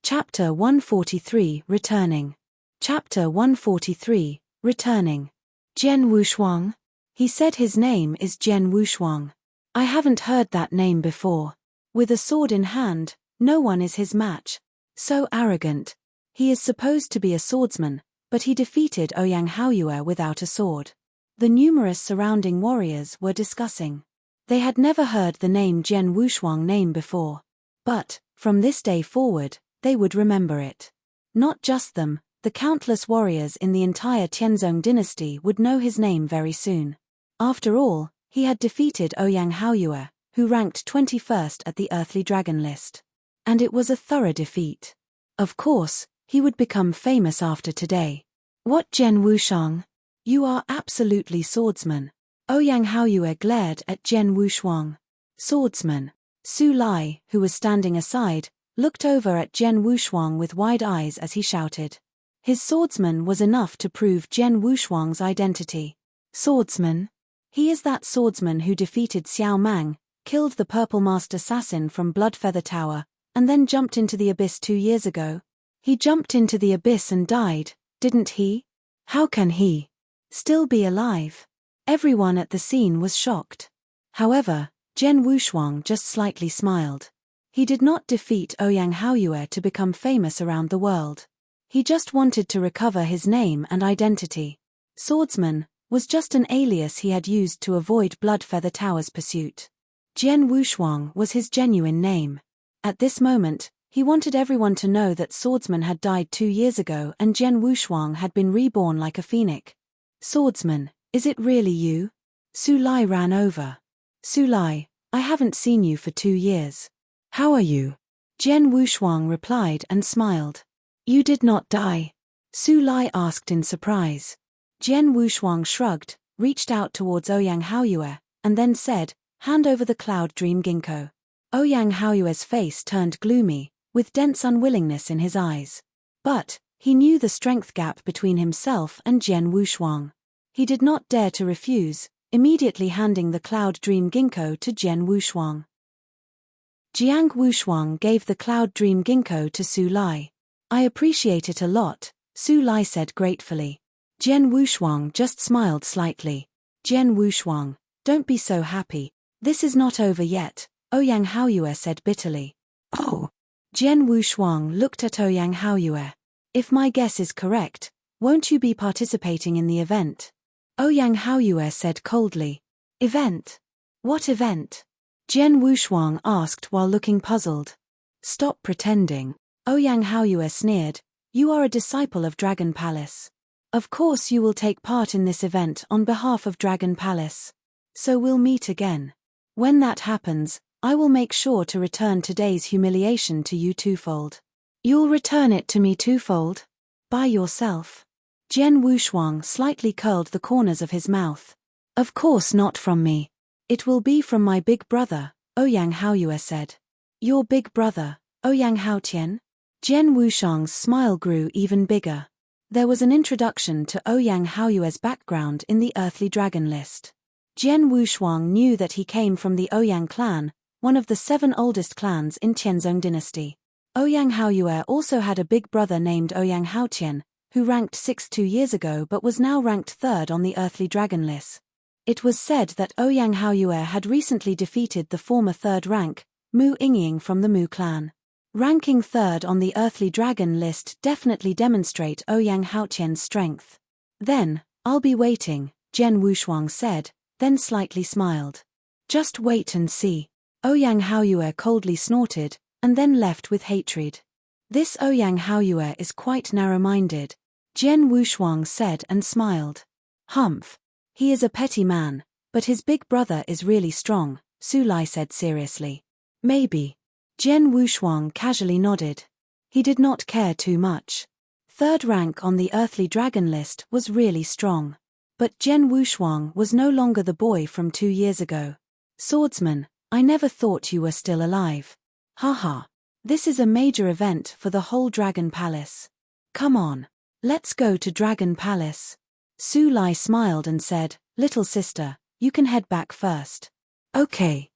Chapter 143, Returning. Chapter 143, Returning. "Jian Wushuang?" He said his name is Jian Wushuang. I haven't heard that name before. With a sword in hand, no one is his match. So arrogant. He is supposed to be a swordsman, but he defeated Ouyang Haoyue without a sword. The numerous surrounding warriors were discussing. They had never heard the name Jian Wushuang name before. But, from this day forward, they would remember it. Not just them, the countless warriors in the entire Tianzong dynasty would know his name very soon. After all, he had defeated Ouyang Haoyue, who ranked 21st at the earthly dragon list. And it was a thorough defeat. Of course, he would become famous after today. "What, Jian Wushuang? You are absolutely swordsman." Ouyang Haoyue glared at Jian Wushuang. "Swordsman." Su Lai, who was standing aside, looked over at Jian Wushuang with wide eyes as he shouted. His swordsman was enough to prove Jian Wushuang's identity. "Swordsman? He is that swordsman who defeated Xiao Mang, killed the purple-masked assassin from Bloodfeather Tower, and then jumped into the abyss 2 years ago. He jumped into the abyss and died, didn't he? How can he still be alive?" Everyone at the scene was shocked. However, Jian Wushuang just slightly smiled. He did not defeat Ouyang Haoyue to become famous around the world. He just wanted to recover his name and identity. Swordsman was just an alias he had used to avoid Bloodfeather Tower's pursuit. Jian Wushuang was his genuine name. At this moment, he wanted everyone to know that Swordsman had died 2 years ago and Jian Wushuang had been reborn like a phoenix. "Swordsman, is it really you?" Su Lai ran over. "Su Lai, I haven't seen you for 2 years. How are you?" Jian Wushuang replied and smiled. "You did not die?" Su Lai asked in surprise. Jian Wushuang shrugged, reached out towards Ouyang Haoyue, and then said, "Hand over the Cloud Dream Ginkgo." Ouyang Haoyue's face turned gloomy, with dense unwillingness in his eyes. But, he knew the strength gap between himself and Jian Wushuang. He did not dare to refuse, immediately handing the Cloud Dream Ginkgo to Jian Wushuang. Jiang Wushuang gave the Cloud Dream ginkgo to Su Lai. I appreciate it a lot, Su Lai said gratefully. Jian Wushuang just smiled slightly. Jian Wushuang, don't be so happy. This is not over yet, Ouyang Haoyue said bitterly. Oh. Jian Wushuang looked at Ouyang Haoyue. If my guess is correct, won't you be participating in the event? Ouyang Haoyue said coldly. Event? What event? Jian Wushuang asked while looking puzzled. Stop pretending. Ouyang Haoyue sneered. You are a disciple of Dragon Palace. Of course you will take part in this event on behalf of Dragon Palace. So we'll meet again. When that happens, I will make sure to return today's humiliation to you twofold. You'll return it to me twofold? By yourself? Jian Wushuang slightly curled the corners of his mouth. Of course not from me. It will be from my big brother, Ouyang Haoyue said. Your big brother, Ouyang Haotian? Jian Wushuang's smile grew even bigger. There was an introduction to Ouyang Haoyue's background in the Earthly Dragon list. Jian Wushuang knew that he came from the Ouyang clan, one of the 7 oldest clans in Tianzong dynasty. Ouyang Haoyue also had a big brother named Ouyang Haotian, who ranked 6th 2 years ago but was now ranked 3rd on the Earthly Dragon list. It was said that Ouyang Haoyue had recently defeated the former 3rd rank, Mu Yingying from the Mu clan. Ranking 3rd on the Earthly Dragon list definitely demonstrate Ouyang Haotian's strength. Then, I'll be waiting, Jian Wushuang said, then slightly smiled. Just wait and see. Ouyang Haoyue coldly snorted, and then left with hatred. This Ouyang Haoyue is quite narrow-minded, Jian Wushuang said and smiled. Humph. He is a petty man, but his big brother is really strong, Su Lai said seriously. Maybe. Jian Wushuang casually nodded. He did not care too much. 3rd rank on the Earthly Dragon list was really strong. But Jian Wushuang was no longer the boy from 2 years ago. Swordsman, I never thought you were still alive. Haha. This is a major event for the whole Dragon Palace. Come on. Let's go to Dragon Palace. Su Lai smiled and said, Little sister, you can head back first. Okay.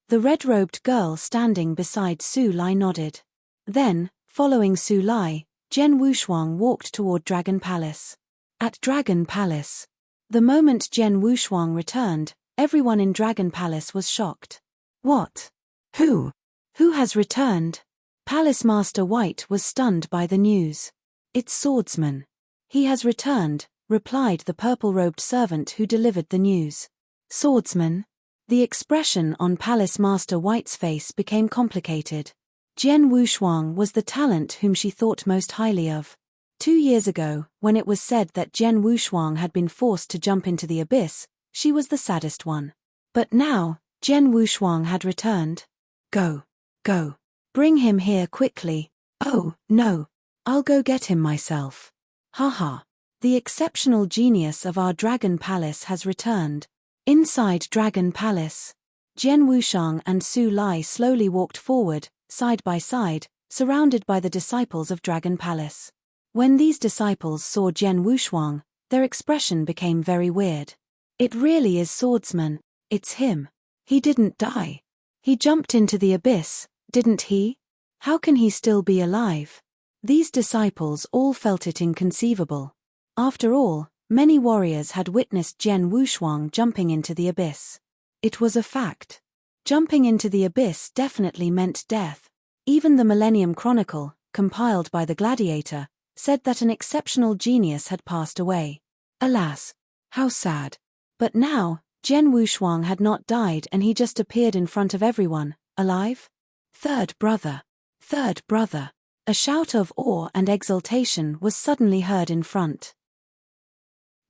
The red-robed girl standing beside Su Lai nodded. Then, following Su Lai, Jian Wushuang walked toward Dragon Palace. At Dragon Palace. The moment Jian Wushuang returned, everyone in Dragon Palace was shocked. What? Who? Who has returned? Palace Master White was stunned by the news. It's Swordsman. He has returned, replied the purple-robed servant who delivered the news. Swordsman? The expression on Palace Master White's face became complicated. Jian Wushuang was the talent whom she thought most highly of. 2 years ago, when it was said that Jian Wushuang had been forced to jump into the abyss, she was the saddest one. But now, Jian Wushuang had returned. Go. Go. Bring him here quickly. Oh, no. I'll go get him myself. Haha. The exceptional genius of our Dragon Palace has returned. Inside Dragon Palace. Jian Wushuang and Su Lai slowly walked forward, side by side, surrounded by the disciples of Dragon Palace. When these disciples saw Jian Wushuang, their expression became very weird. It really is Swordsman. It's him. He didn't die. He jumped into the abyss, didn't he? How can he still be alive? These disciples all felt it inconceivable. After all, many warriors had witnessed Jian Wushuang jumping into the abyss. It was a fact. Jumping into the abyss definitely meant death. Even the Millennium Chronicle, compiled by the Gladiator, said that an exceptional genius had passed away. Alas, how sad. But now, Jian Wushuang had not died and he just appeared in front of everyone, alive? Third brother. Third brother. A shout of awe and exultation was suddenly heard in front.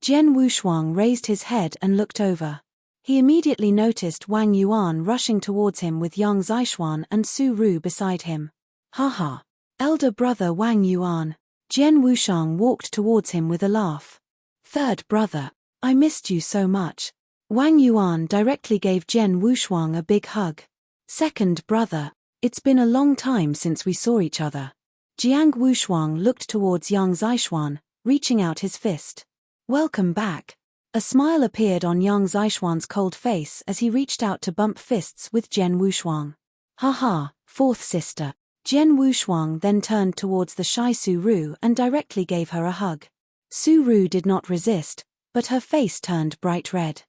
Jian Wushuang raised his head and looked over. He immediately noticed Wang Yuan rushing towards him with Yang Zixuan and Su Ru beside him. Haha. Elder brother Wang Yuan. Jian Wushuang walked towards him with a laugh. Third brother. I missed you so much. Wang Yuan directly gave Jian Wushuang a big hug. Second brother. It's been a long time since we saw each other. Jiang Wushuang looked towards Yang Zixuan, reaching out his fist. Welcome back. A smile appeared on Yang Zixuan's cold face as he reached out to bump fists with Jian Wushuang. Haha, fourth sister. Jian Wushuang then turned towards the shy Su Ru and directly gave her a hug. Su Ru did not resist, but her face turned bright red.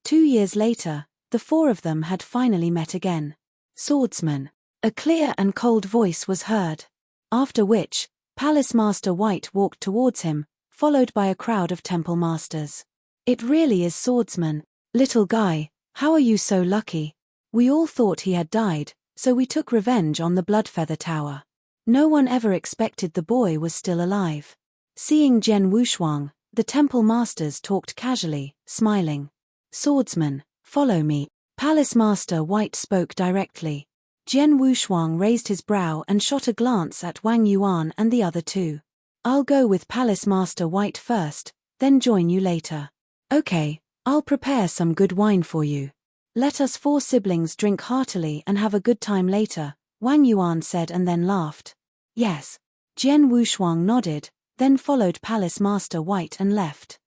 2 years later, the four of them had finally met again. Swordsman. A clear and cold voice was heard. After which, Palace Master White walked towards him, followed by a crowd of temple masters. It really is Swordsman. Little guy, how are you so lucky? We all thought he had died, so we took revenge on the Bloodfeather Tower. No one ever expected the boy was still alive. Seeing Jian Wushuang, the temple masters talked casually, smiling. Swordsman, follow me. Palace Master White spoke directly. Jian Wushuang raised his brow and shot a glance at Wang Yuan and the other two. I'll go with Palace Master White first, then join you later. Okay, I'll prepare some good wine for you. Let us four siblings drink heartily and have a good time later, Wang Yuan said and then laughed. Yes. Jian Wushuang nodded, then followed Palace Master White and left.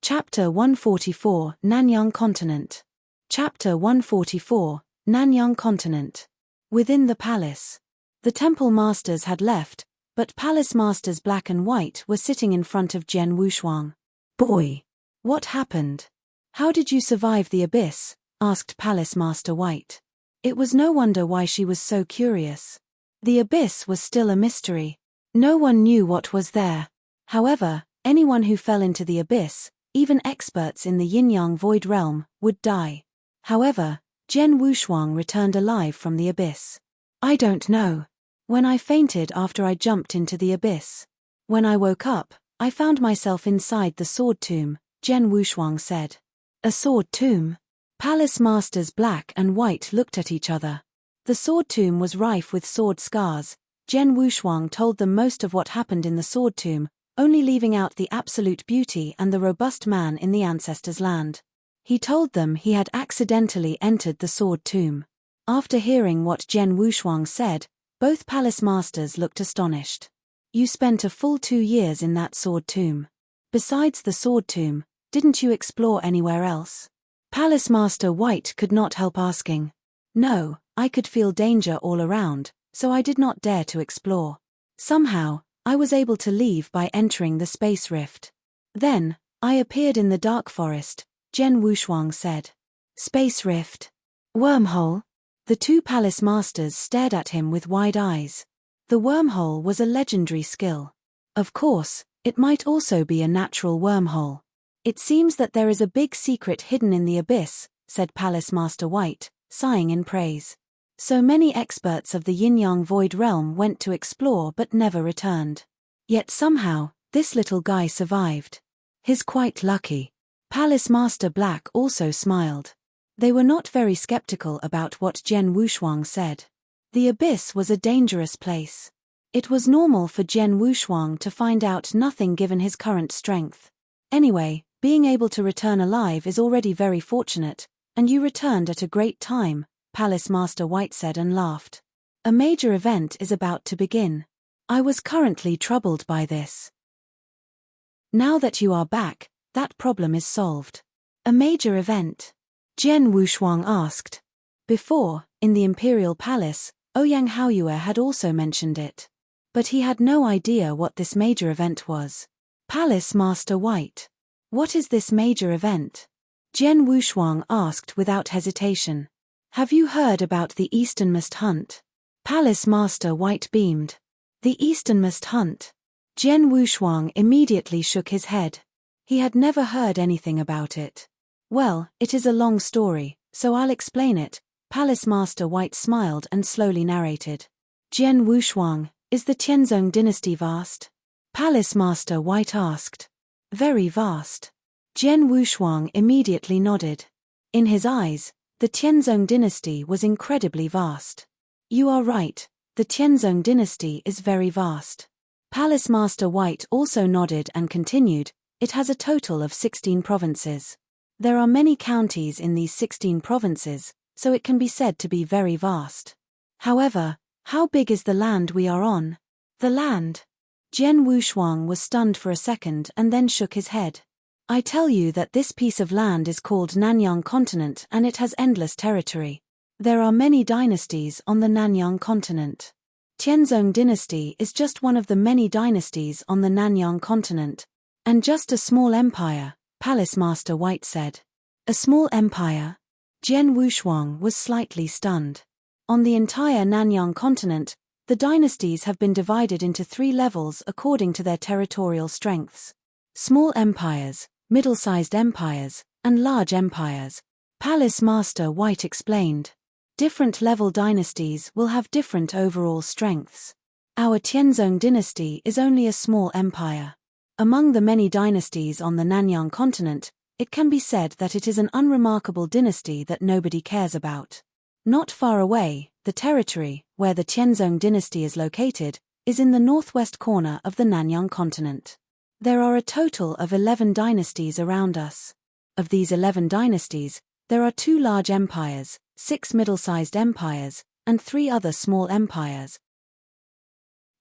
Chapter 144, Nanyang Continent. Chapter 144, Nanyang Continent. Within the palace. The temple masters had left, but Palace Masters Black and White were sitting in front of Jian Wushuang. Boy! What happened? How did you survive the abyss? Asked Palace Master White. It was no wonder why she was so curious. The abyss was still a mystery. No one knew what was there. However, anyone who fell into the abyss, even experts in the yin-yang void realm, would die. However, Jian Wushuang returned alive from the abyss. I don't know. When I fainted after I jumped into the abyss. When I woke up, I found myself inside the sword tomb, Jian Wushuang said. A sword tomb? Palace Masters Black and White looked at each other. The sword tomb was rife with sword scars. Jian Wushuang told them most of what happened in the sword tomb, only leaving out the absolute beauty and the robust man in the ancestors' land. He told them he had accidentally entered the sword tomb. After hearing what Jian Wushuang said, both palace masters looked astonished. You spent a full 2 years in that sword tomb. Besides the sword tomb, didn't you explore anywhere else? Palace Master White could not help asking. No, I could feel danger all around, so I did not dare to explore. Somehow, I was able to leave by entering the space rift. Then, I appeared in the dark forest, Jian Wushuang said. Space rift? Wormhole? The two palace masters stared at him with wide eyes. The wormhole was a legendary skill. Of course, it might also be a natural wormhole. It seems that there is a big secret hidden in the abyss, said Palace Master White, sighing in praise. So many experts of the yin-yang void realm went to explore but never returned. Yet somehow, this little guy survived. He's quite lucky. Palace Master Black also smiled. They were not very skeptical about what Jian Wushuang said. The abyss was a dangerous place. It was normal for Jian Wushuang to find out nothing given his current strength. Anyway, being able to return alive is already very fortunate, and you returned at a great time, Palace Master White said and laughed. A major event is about to begin. I was currently troubled by this. Now that you are back, that problem is solved. A major event? Jian Wushuang asked. Before, in the Imperial Palace, Ouyang Haoyue had also mentioned it. But he had no idea what this major event was. Palace Master White. What is this major event? Jian Wushuang asked without hesitation. Have you heard about the Easternmost Hunt? Palace Master White beamed. The Easternmost Hunt? Jian Wushuang immediately shook his head. He had never heard anything about it. Well, it is a long story, so I'll explain it, Palace Master White smiled and slowly narrated. Jian Wushuang, is the Tianzong dynasty vast? Palace Master White asked. Very vast. Jian Wushuang immediately nodded. In his eyes, the Tianzong dynasty was incredibly vast. You are right, the Tianzong dynasty is very vast. Palace Master White also nodded and continued, it has a total of 16 provinces. There are many counties in these 16 provinces, so it can be said to be very vast. However, how big is the land we are on? The land? Jian Wushuang was stunned for a second and then shook his head. I tell you that this piece of land is called Nanyang Continent and it has endless territory. There are many dynasties on the Nanyang Continent. Tianzong dynasty is just one of the many dynasties on the Nanyang Continent. And just a small empire, Palace Master White said. A small empire? Jian Wushuang was slightly stunned. On the entire Nanyang Continent, the dynasties have been divided into 3 levels according to their territorial strengths. Small empires, middle-sized empires, and large empires. Palace Master White explained. Different level dynasties will have different overall strengths. Our Tianzong dynasty is only a small empire. Among the many dynasties on the Nanyang Continent, it can be said that it is an unremarkable dynasty that nobody cares about. Not far away, the territory, where the Tianzong dynasty is located, is in the northwest corner of the Nanyang Continent. There are a total of 11 dynasties around us. Of these 11 dynasties, there are 2 large empires, 6 middle-sized empires, and 3 other small empires.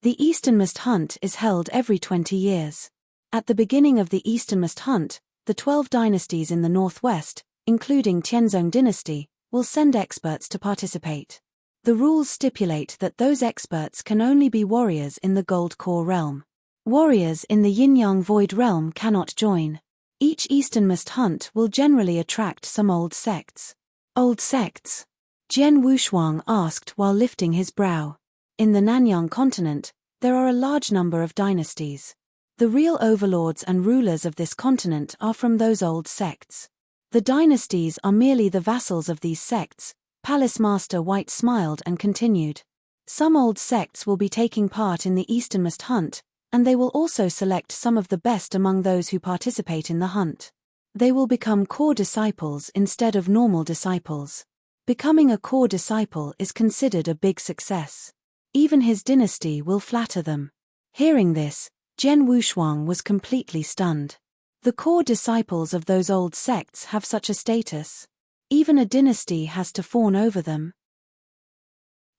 The Easternmost Hunt is held every 20 years. At the beginning of the Easternmost Hunt, the 12 dynasties in the northwest, including Tianzong dynasty, will send experts to participate. The rules stipulate that those experts can only be warriors in the Gold Core realm. Warriors in the Yin-Yang Void realm cannot join. Each Easternmost Hunt will generally attract some old sects. Old sects? Jian Wushuang asked while lifting his brow. In the Nanyang Continent, there are a large number of dynasties. The real overlords and rulers of this continent are from those old sects. The dynasties are merely the vassals of these sects. Palace Master White smiled and continued. Some old sects will be taking part in the Easternmost Hunt, and they will also select some of the best among those who participate in the hunt. They will become core disciples instead of normal disciples. Becoming a core disciple is considered a big success. Even his dynasty will flatter them. Hearing this, Jian Wushuang was completely stunned. The core disciples of those old sects have such a status. Even a dynasty has to fawn over them.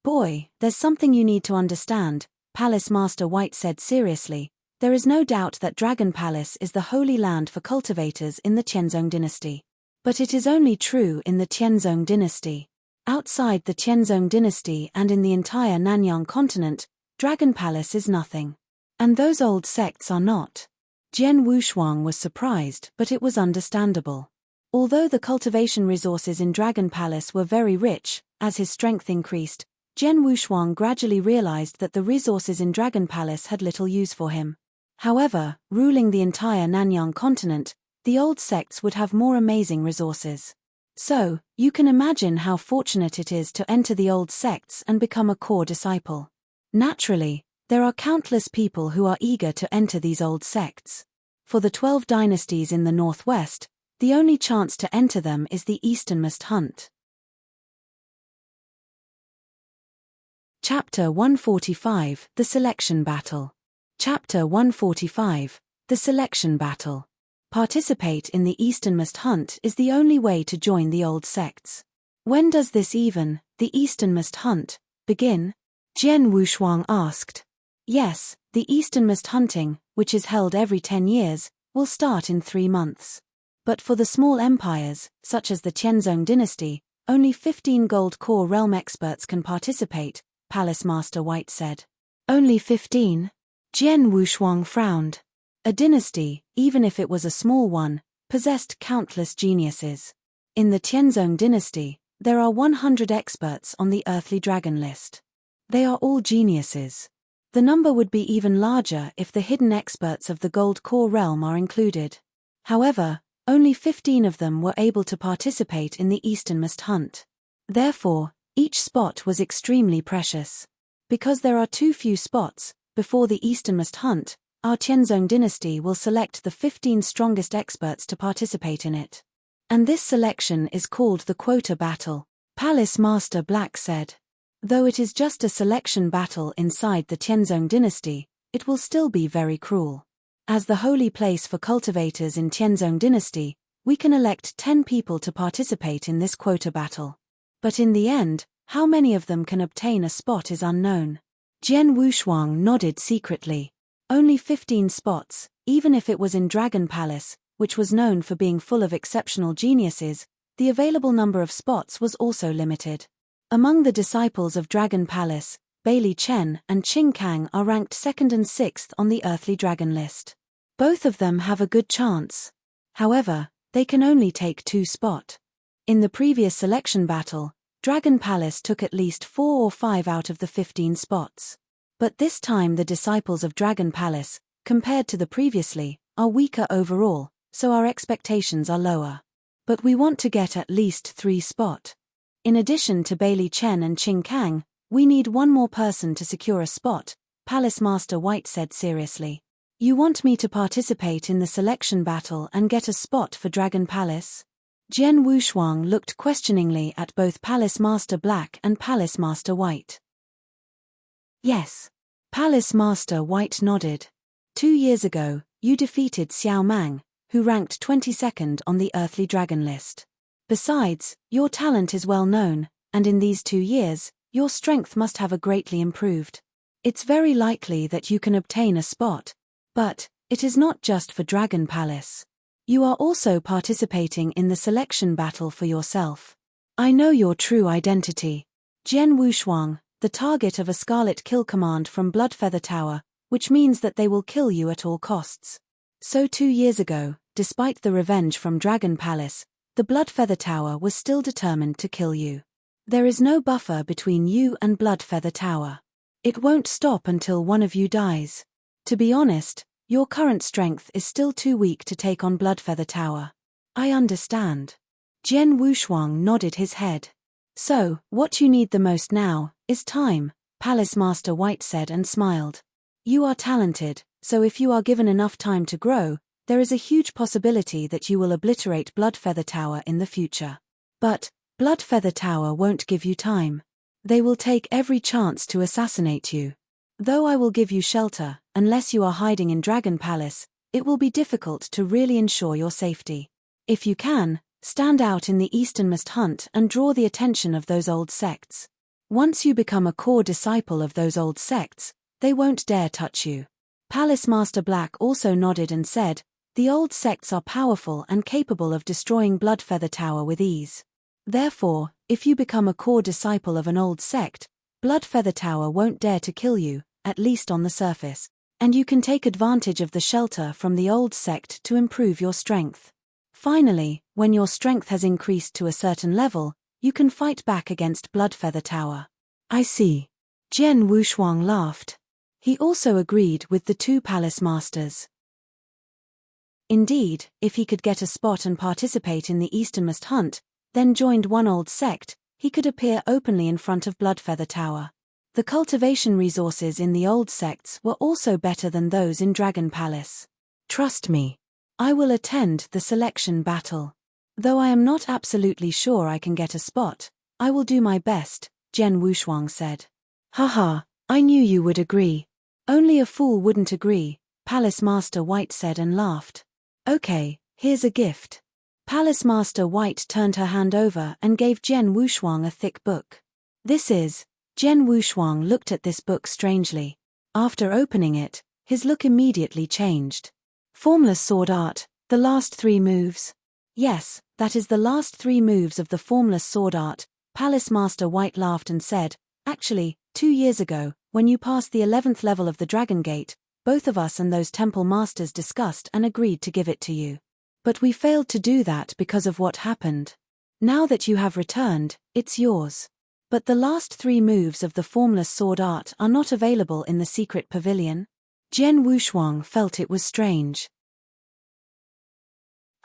Boy, there's something you need to understand, Palace Master White said seriously. There is no doubt that Dragon Palace is the holy land for cultivators in the Tianzong dynasty. But it is only true in the Tianzong dynasty. Outside the Tianzong dynasty and in the entire Nanyang continent, Dragon Palace is nothing. And those old sects are not. Jian Wushuang was surprised, but it was understandable. Although the cultivation resources in Dragon Palace were very rich, as his strength increased, Jian Wushuang gradually realized that the resources in Dragon Palace had little use for him. However, ruling the entire Nanyang continent, the old sects would have more amazing resources. So, you can imagine how fortunate it is to enter the old sects and become a core disciple. Naturally, there are countless people who are eager to enter these old sects. For the 12 dynasties in the northwest, the only chance to enter them is the Easternmost Hunt. Chapter 145, The Selection Battle. Chapter 145, The Selection Battle. Participate in the Easternmost Hunt is the only way to join the old sects. When does this the Easternmost Hunt, begin? Jian Wushuang asked. Yes, the Easternmost hunting, which is held every 10 years, will start in 3 months. But for the small empires, such as the Tianzong dynasty, only 15 Gold Core realm experts can participate, Palace Master White said. Only 15? Jian Wushuang frowned. A dynasty, even if it was a small one, possessed countless geniuses. In the Tianzong dynasty, there are 100 experts on the earthly dragon list. They are all geniuses. The number would be even larger if the hidden experts of the Gold Core realm are included. However, only 15 of them were able to participate in the Easternmost Hunt. Therefore, each spot was extremely precious. Because there are too few spots, before the Easternmost Hunt, our Tianzong dynasty will select the 15 strongest experts to participate in it. And this selection is called the quota battle, Palace Master Black said. Though it is just a selection battle inside the Tianzong dynasty, it will still be very cruel. As the holy place for cultivators in Tianzong dynasty, we can elect 10 people to participate in this quota battle. But in the end, how many of them can obtain a spot is unknown. Jian Wushuang nodded secretly. Only 15 spots, even if it was in Dragon Palace, which was known for being full of exceptional geniuses, the available number of spots was also limited. Among the disciples of Dragon Palace, Bailey Chen and Qing Kang are ranked 2nd and 6th on the Earthly Dragon list. Both of them have a good chance. However, they can only take 2 spots. In the previous selection battle, Dragon Palace took at least 4 or 5 out of the 15 spots. But this time the disciples of Dragon Palace, compared to the previously, are weaker overall, so our expectations are lower. But we want to get at least 3 spots. In addition to Bailey Chen and Qing Kang, we need one more person to secure a spot, Palace Master White said seriously. You want me to participate in the selection battle and get a spot for Dragon Palace? Jian Wushuang looked questioningly at both Palace Master Black and Palace Master White. Yes. Palace Master White nodded. 2 years ago, you defeated Xiao Mang, who ranked 22nd on the Earthly Dragon list. Besides, your talent is well known, and in these 2 years, your strength must have greatly improved. It's very likely that you can obtain a spot. But, it is not just for Dragon Palace. You are also participating in the selection battle for yourself. I know your true identity. Jian Wushuang, the target of a Scarlet Kill command from Bloodfeather Tower, which means that they will kill you at all costs. So 2 years ago, despite the revenge from Dragon Palace, the Bloodfeather Tower was still determined to kill you. There is no buffer between you and Bloodfeather Tower. It won't stop until one of you dies. To be honest, your current strength is still too weak to take on Bloodfeather Tower. I understand. Jian Wushuang nodded his head. So, what you need the most now is time, Palace Master White said and smiled. You are talented, so if you are given enough time to grow, there is a huge possibility that you will obliterate Bloodfeather Tower in the future. But, Bloodfeather Tower won't give you time. They will take every chance to assassinate you. Though I will give you shelter, unless you are hiding in Dragon Palace, it will be difficult to really ensure your safety. If you can, stand out in the easternmost hunt and draw the attention of those old sects. Once you become a core disciple of those old sects, they won't dare touch you. Palace Master Black also nodded and said, the old sects are powerful and capable of destroying Bloodfeather Tower with ease. Therefore, if you become a core disciple of an old sect, Bloodfeather Tower won't dare to kill you, at least on the surface, and you can take advantage of the shelter from the old sect to improve your strength. Finally, when your strength has increased to a certain level, you can fight back against Bloodfeather Tower. I see. Jian Wushuang laughed. He also agreed with the 2 palace masters. Indeed, if he could get a spot and participate in the easternmost hunt, then joined one old sect, he could appear openly in front of Bloodfeather Tower. The cultivation resources in the old sects were also better than those in Dragon Palace. Trust me. I will attend the selection battle. Though I am not absolutely sure I can get a spot, I will do my best, Jian Wushuang said. Haha, I knew you would agree. Only a fool wouldn't agree, Palace Master White said and laughed. Okay, here's a gift. Palace Master White turned her hand over and gave Jian Wushuang a thick book. This is. Jian Wushuang looked at this book strangely. After opening it, his look immediately changed. Formless Sword Art, the last 3 moves. Yes, that is the last 3 moves of the Formless Sword Art, Palace Master White laughed and said, actually, 2 years ago, when you passed the 11th level of the Dragon Gate, both of us and those temple masters discussed and agreed to give it to you. But we failed to do that because of what happened. Now that you have returned, it's yours. But the last 3 moves of the Formless Sword Art are not available in the secret pavilion. Jian Wushuang felt it was strange.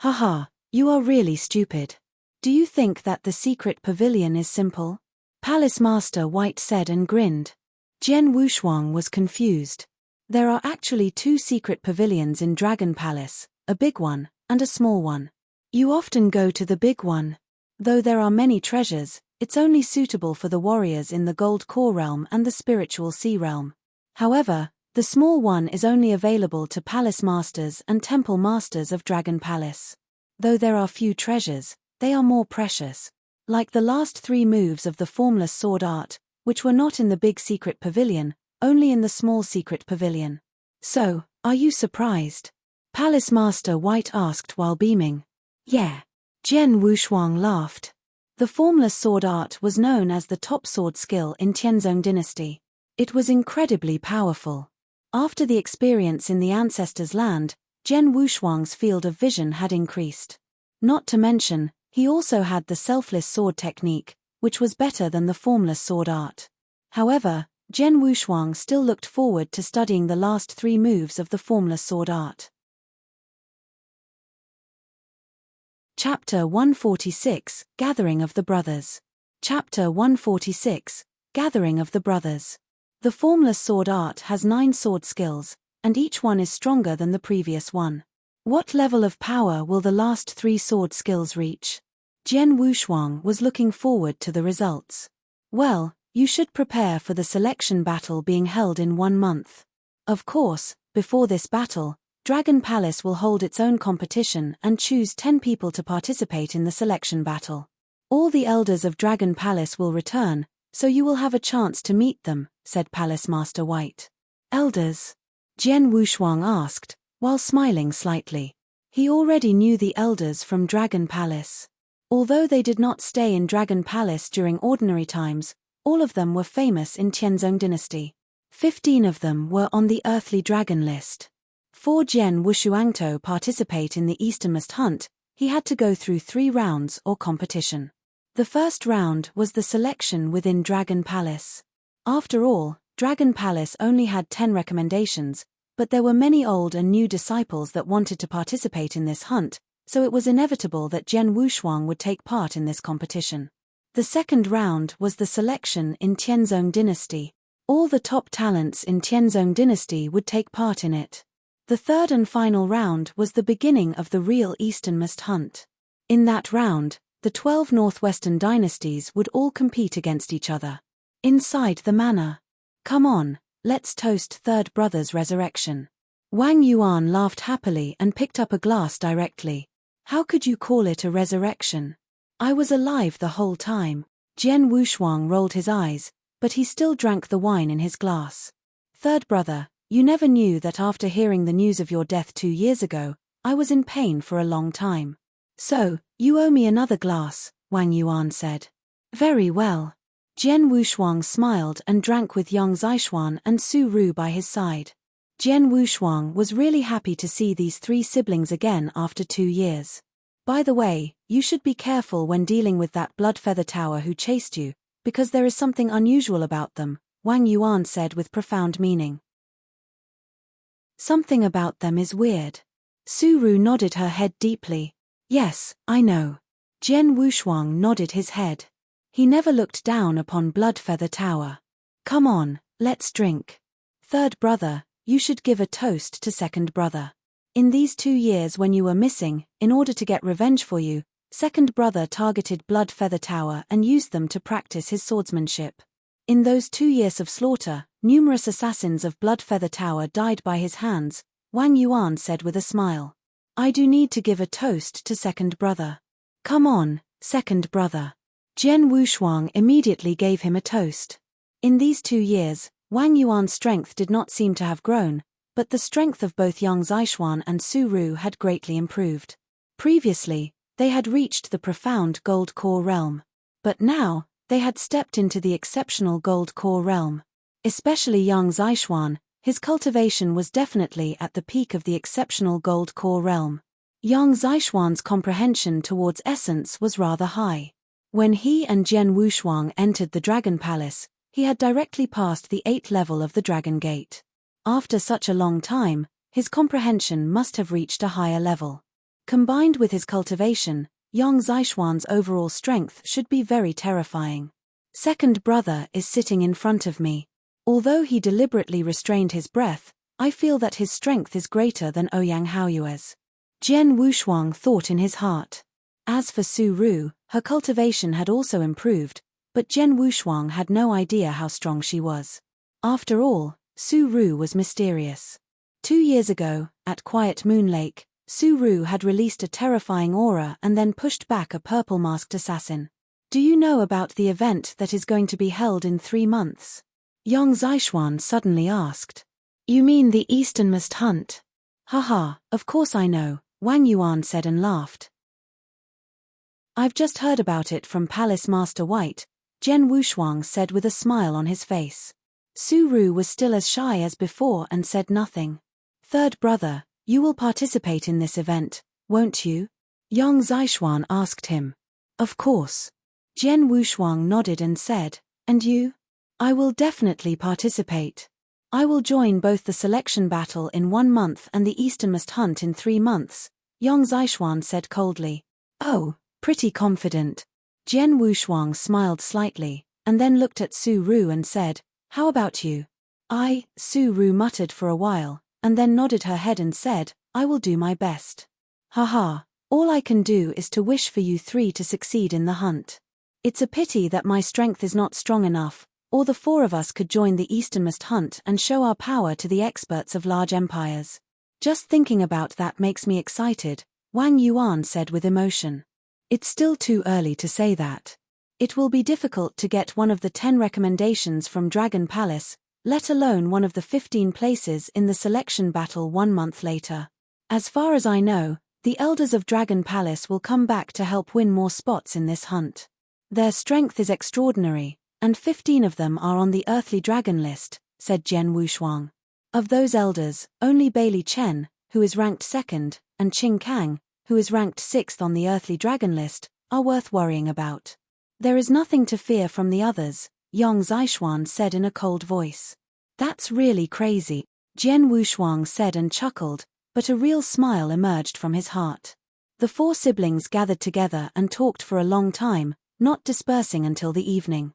Haha, you are really stupid. Do you think that the secret pavilion is simple? Palace Master White said and grinned. Jian Wushuang was confused. There are actually 2 secret pavilions in Dragon Palace, a big one, and a small one. You often go to the big one. Though there are many treasures, it's only suitable for the warriors in the Gold Core Realm and the Spiritual Sea Realm. However, the small one is only available to Palace Masters and Temple Masters of Dragon Palace. Though there are few treasures, they are more precious. Like the last 3 moves of the Formless Sword Art, which were not in the big secret pavilion, only in the small secret pavilion. So, are you surprised? Palace Master White asked while beaming. Yeah. Jian Wushuang laughed. The formless sword art was known as the top sword skill in Tianzong dynasty. It was incredibly powerful. After the experience in the ancestors' land, Jian Wushuang's field of vision had increased. Not to mention, he also had the selfless sword technique, which was better than the formless sword art. However, Jian Wushuang still looked forward to studying the last 3 moves of the formless sword art. Chapter 146, Gathering of the Brothers. Chapter 146, Gathering of the Brothers. The formless sword art has 9 sword skills, and each one is stronger than the previous one. What level of power will the last 3 sword skills reach? Jian Wushuang was looking forward to the results. Well, you should prepare for the selection battle being held in 1 month. Of course, before this battle, Dragon Palace will hold its own competition and choose 10 people to participate in the selection battle. All the elders of Dragon Palace will return, so you will have a chance to meet them, said Palace Master White. Elders? Jian Wushuang asked, while smiling slightly. He already knew the elders from Dragon Palace. Although they did not stay in Dragon Palace during ordinary times, all of them were famous in Tianzong dynasty. 15 of them were on the earthly dragon list. For Jian Wushuang to participate in the easternmost hunt, he had to go through 3 rounds or competition. The first round was the selection within Dragon Palace. After all, Dragon Palace only had 10 recommendations, but there were many old and new disciples that wanted to participate in this hunt, so it was inevitable that Jian Wushuang would take part in this competition. The second round was the selection in Tianzong dynasty. All the top talents in Tianzong dynasty would take part in it. The third and final round was the beginning of the real easternmost hunt. In that round, the 12 northwestern dynasties would all compete against each other. Inside the manor. Come on, let's toast third brother's resurrection. Wang Yuan laughed happily and picked up a glass directly. How could you call it a resurrection? I was alive the whole time. Jian Wushuang rolled his eyes, but he still drank the wine in his glass. Third brother, you never knew that after hearing the news of your death 2 years ago, I was in pain for a long time. So, you owe me another glass, Wang Yuan said. Very well. Jian Wushuang smiled and drank with Yang Zixuan and Su Ru by his side. Jian Wushuang was really happy to see these 3 siblings again after 2 years. By the way, you should be careful when dealing with that blood feather tower who chased you, because there is something unusual about them, Wang Yuan said with profound meaning. Something about them is weird. Su Ru nodded her head deeply. Yes, I know. Jian Wushuang nodded his head. He never looked down upon Blood Feather Tower. Come on, let's drink. Third brother, you should give a toast to second brother. In these 2 years when you were missing, in order to get revenge for you, second brother targeted Blood Feather Tower and used them to practice his swordsmanship. In those 2 years of slaughter, numerous assassins of Blood Feather Tower died by his hands, Wang Yuan said with a smile. I do need to give a toast to second brother. Come on, second brother. Jian Wushuang immediately gave him a toast. In these 2 years, Wang Yuan's strength did not seem to have grown, but the strength of both Yang Zixuan and Su Ru had greatly improved. Previously, they had reached the profound gold core realm. But now, they had stepped into the exceptional gold core realm. Especially Yang Zixuan, his cultivation was definitely at the peak of the exceptional gold core realm. Yang Zixuan's comprehension towards essence was rather high. When he and Jian Wushuang entered the Dragon Palace, he had directly passed the 8th level of the Dragon Gate. After such a long time, his comprehension must have reached a higher level. Combined with his cultivation, Yang Zixuan's overall strength should be very terrifying. Second brother is sitting in front of me. Although he deliberately restrained his breath, I feel that his strength is greater than Ouyang Haoyue's. Jian Wushuang thought in his heart. As for Su Ru, her cultivation had also improved, but Jian Wushuang had no idea how strong she was. After all, Su Ru was mysterious. 2 years ago, at Quiet Moon Lake, Su Ru had released a terrifying aura and then pushed back a purple-masked assassin. Do you know about the event that is going to be held in 3 months? Yang Zixuan suddenly asked. You mean the easternmost hunt? Haha, of course I know, Wang Yuan said and laughed. I've just heard about it from Palace Master White, Jian Wushuang said with a smile on his face. Su Ru was still as shy as before and said nothing. Third brother, you will participate in this event, won't you? Yang Zishuan asked him. Of course. Jian Wushuang nodded and said, and you? I will definitely participate. I will join both the selection battle in 1 month and the easternmost hunt in 3 months, Yang Zishuan said coldly. Oh, pretty confident. Jian Wushuang smiled slightly, and then looked at Su Ru and said, how about you? Su Ru muttered for a while, and then nodded her head and said, I will do my best. Haha, all I can do is to wish for you 3 to succeed in the hunt. It's a pity that my strength is not strong enough, or the 4 of us could join the easternmost hunt and show our power to the experts of large empires. Just thinking about that makes me excited, Wang Yuan said with emotion. It's still too early to say that. It will be difficult to get one of the 10 recommendations from Dragon Palace, let alone one of the 15 places in the selection battle 1 month later. As far as I know, the elders of Dragon Palace will come back to help win more spots in this hunt. Their strength is extraordinary, and 15 of them are on the earthly dragon list, said Jian Wushuang. Of those elders, only Bailey Chen, who is ranked 2nd, and Qing Kang, who is ranked 6th on the earthly dragon list, are worth worrying about. There is nothing to fear from the others, Yang Zishuan said in a cold voice. That's really crazy, Jian Wushuang said and chuckled, but a real smile emerged from his heart. The 4 siblings gathered together and talked for a long time, not dispersing until the evening.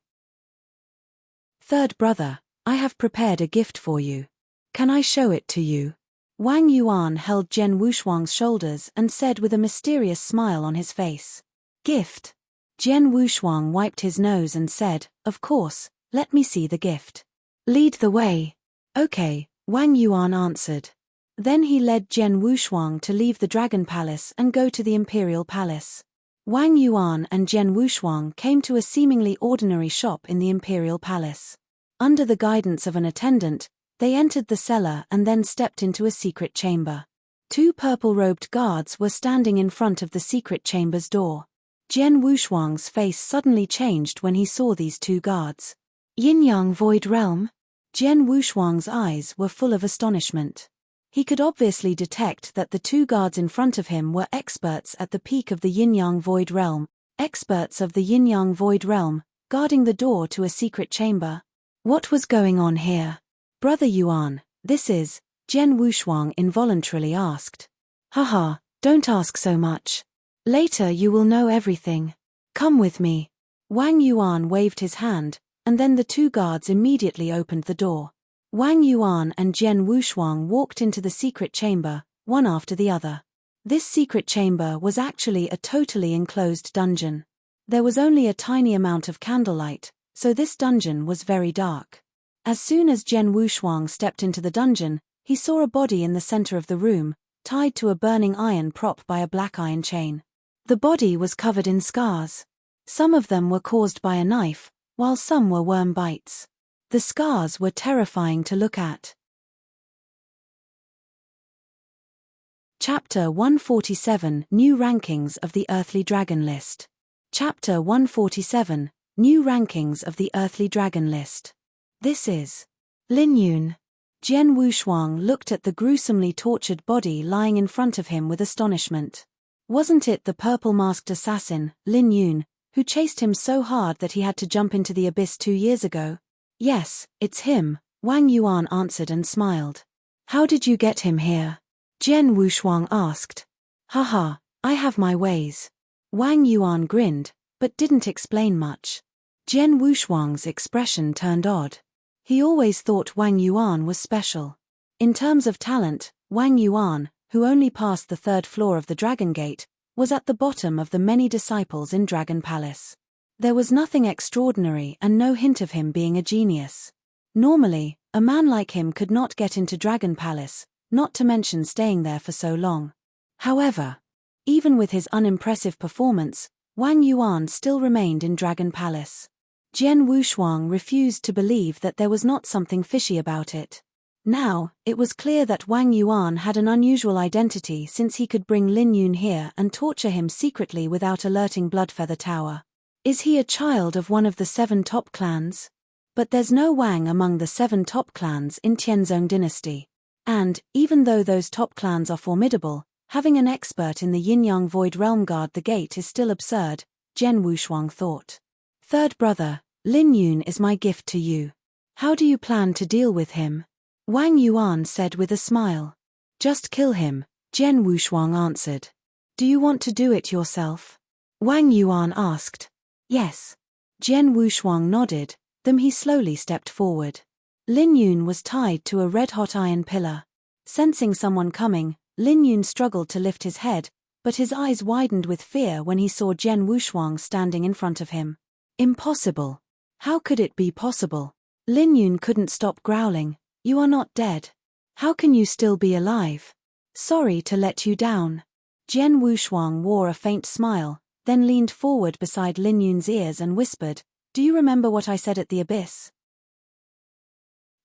Third brother, I have prepared a gift for you. Can I show it to you? Wang Yuan held Jian Wushuang's shoulders and said with a mysterious smile on his face. Gift? Jian Wushuang wiped his nose and said, of course, let me see the gift. Lead the way. Okay, Wang Yuan answered. Then he led Jian Wushuang to leave the Dragon Palace and go to the Imperial Palace. Wang Yuan and Jian Wushuang came to a seemingly ordinary shop in the Imperial Palace. Under the guidance of an attendant, they entered the cellar and then stepped into a secret chamber. 2 purple-robed guards were standing in front of the secret chamber's door. Jian Wushuang's face suddenly changed when he saw these 2 guards. Yin-Yang Void Realm? Jian Wushuang's eyes were full of astonishment. He could obviously detect that the 2 guards in front of him were experts at the peak of the Yin-Yang Void Realm, experts of the Yin-Yang Void Realm, guarding the door to a secret chamber. What was going on here? Brother Yuan, this is, Jian Wushuang involuntarily asked. Haha, don't ask so much. Later you will know everything. Come with me. Wang Yuan waved his hand, and then the 2 guards immediately opened the door. Wang Yuan and Jian Wushuang walked into the secret chamber, one after the other. This secret chamber was actually a totally enclosed dungeon. There was only a tiny amount of candlelight, so this dungeon was very dark. As soon as Jian Wushuang stepped into the dungeon, he saw a body in the center of the room, tied to a burning iron prop by a black iron chain. The body was covered in scars. Some of them were caused by a knife, while some were worm bites. The scars were terrifying to look at. Chapter 147 New Rankings of the Earthly Dragon List. Chapter 147 New Rankings of the Earthly Dragon List. This is Lin Yun. Jian Wushuang looked at the gruesomely tortured body lying in front of him with astonishment. Wasn't it the purple-masked assassin, Lin Yun, who chased him so hard that he had to jump into the abyss 2 years ago? Yes, it's him, Wang Yuan answered and smiled. How did you get him here? Jian Wushuang asked. Haha, I have my ways. Wang Yuan grinned, but didn't explain much. Jian Wushuang's expression turned odd. He always thought Wang Yuan was special. In terms of talent, Wang Yuan, who only passed the 3rd floor of the Dragon Gate, was at the bottom of the many disciples in Dragon Palace. There was nothing extraordinary and no hint of him being a genius. Normally, a man like him could not get into Dragon Palace, not to mention staying there for so long. However, even with his unimpressive performance, Wang Yuan still remained in Dragon Palace. Jian Wushuang refused to believe that there was not something fishy about it. Now, it was clear that Wang Yuan had an unusual identity since he could bring Lin Yun here and torture him secretly without alerting Bloodfeather Tower. Is he a child of one of the 7 top clans? But there's no Wang among the 7 top clans in Tianzong dynasty. And, even though those top clans are formidable, having an expert in the Yin-Yang Void Realm guard the gate is still absurd, Jian Wushuang thought. Third brother, Lin Yun is my gift to you. How do you plan to deal with him? Wang Yuan said with a smile. Just kill him, Jian Wushuang answered. Do you want to do it yourself? Wang Yuan asked. Yes. Jian Wushuang nodded, then he slowly stepped forward. Lin Yun was tied to a red-hot iron pillar. Sensing someone coming, Lin Yun struggled to lift his head, but his eyes widened with fear when he saw Jian Wushuang standing in front of him. Impossible. How could it be possible? Lin Yun couldn't stop growling. You are not dead. How can you still be alive? Sorry to let you down. Jian Wushuang wore a faint smile, then leaned forward beside Lin Yun's ears and whispered, Do you remember what I said at the abyss?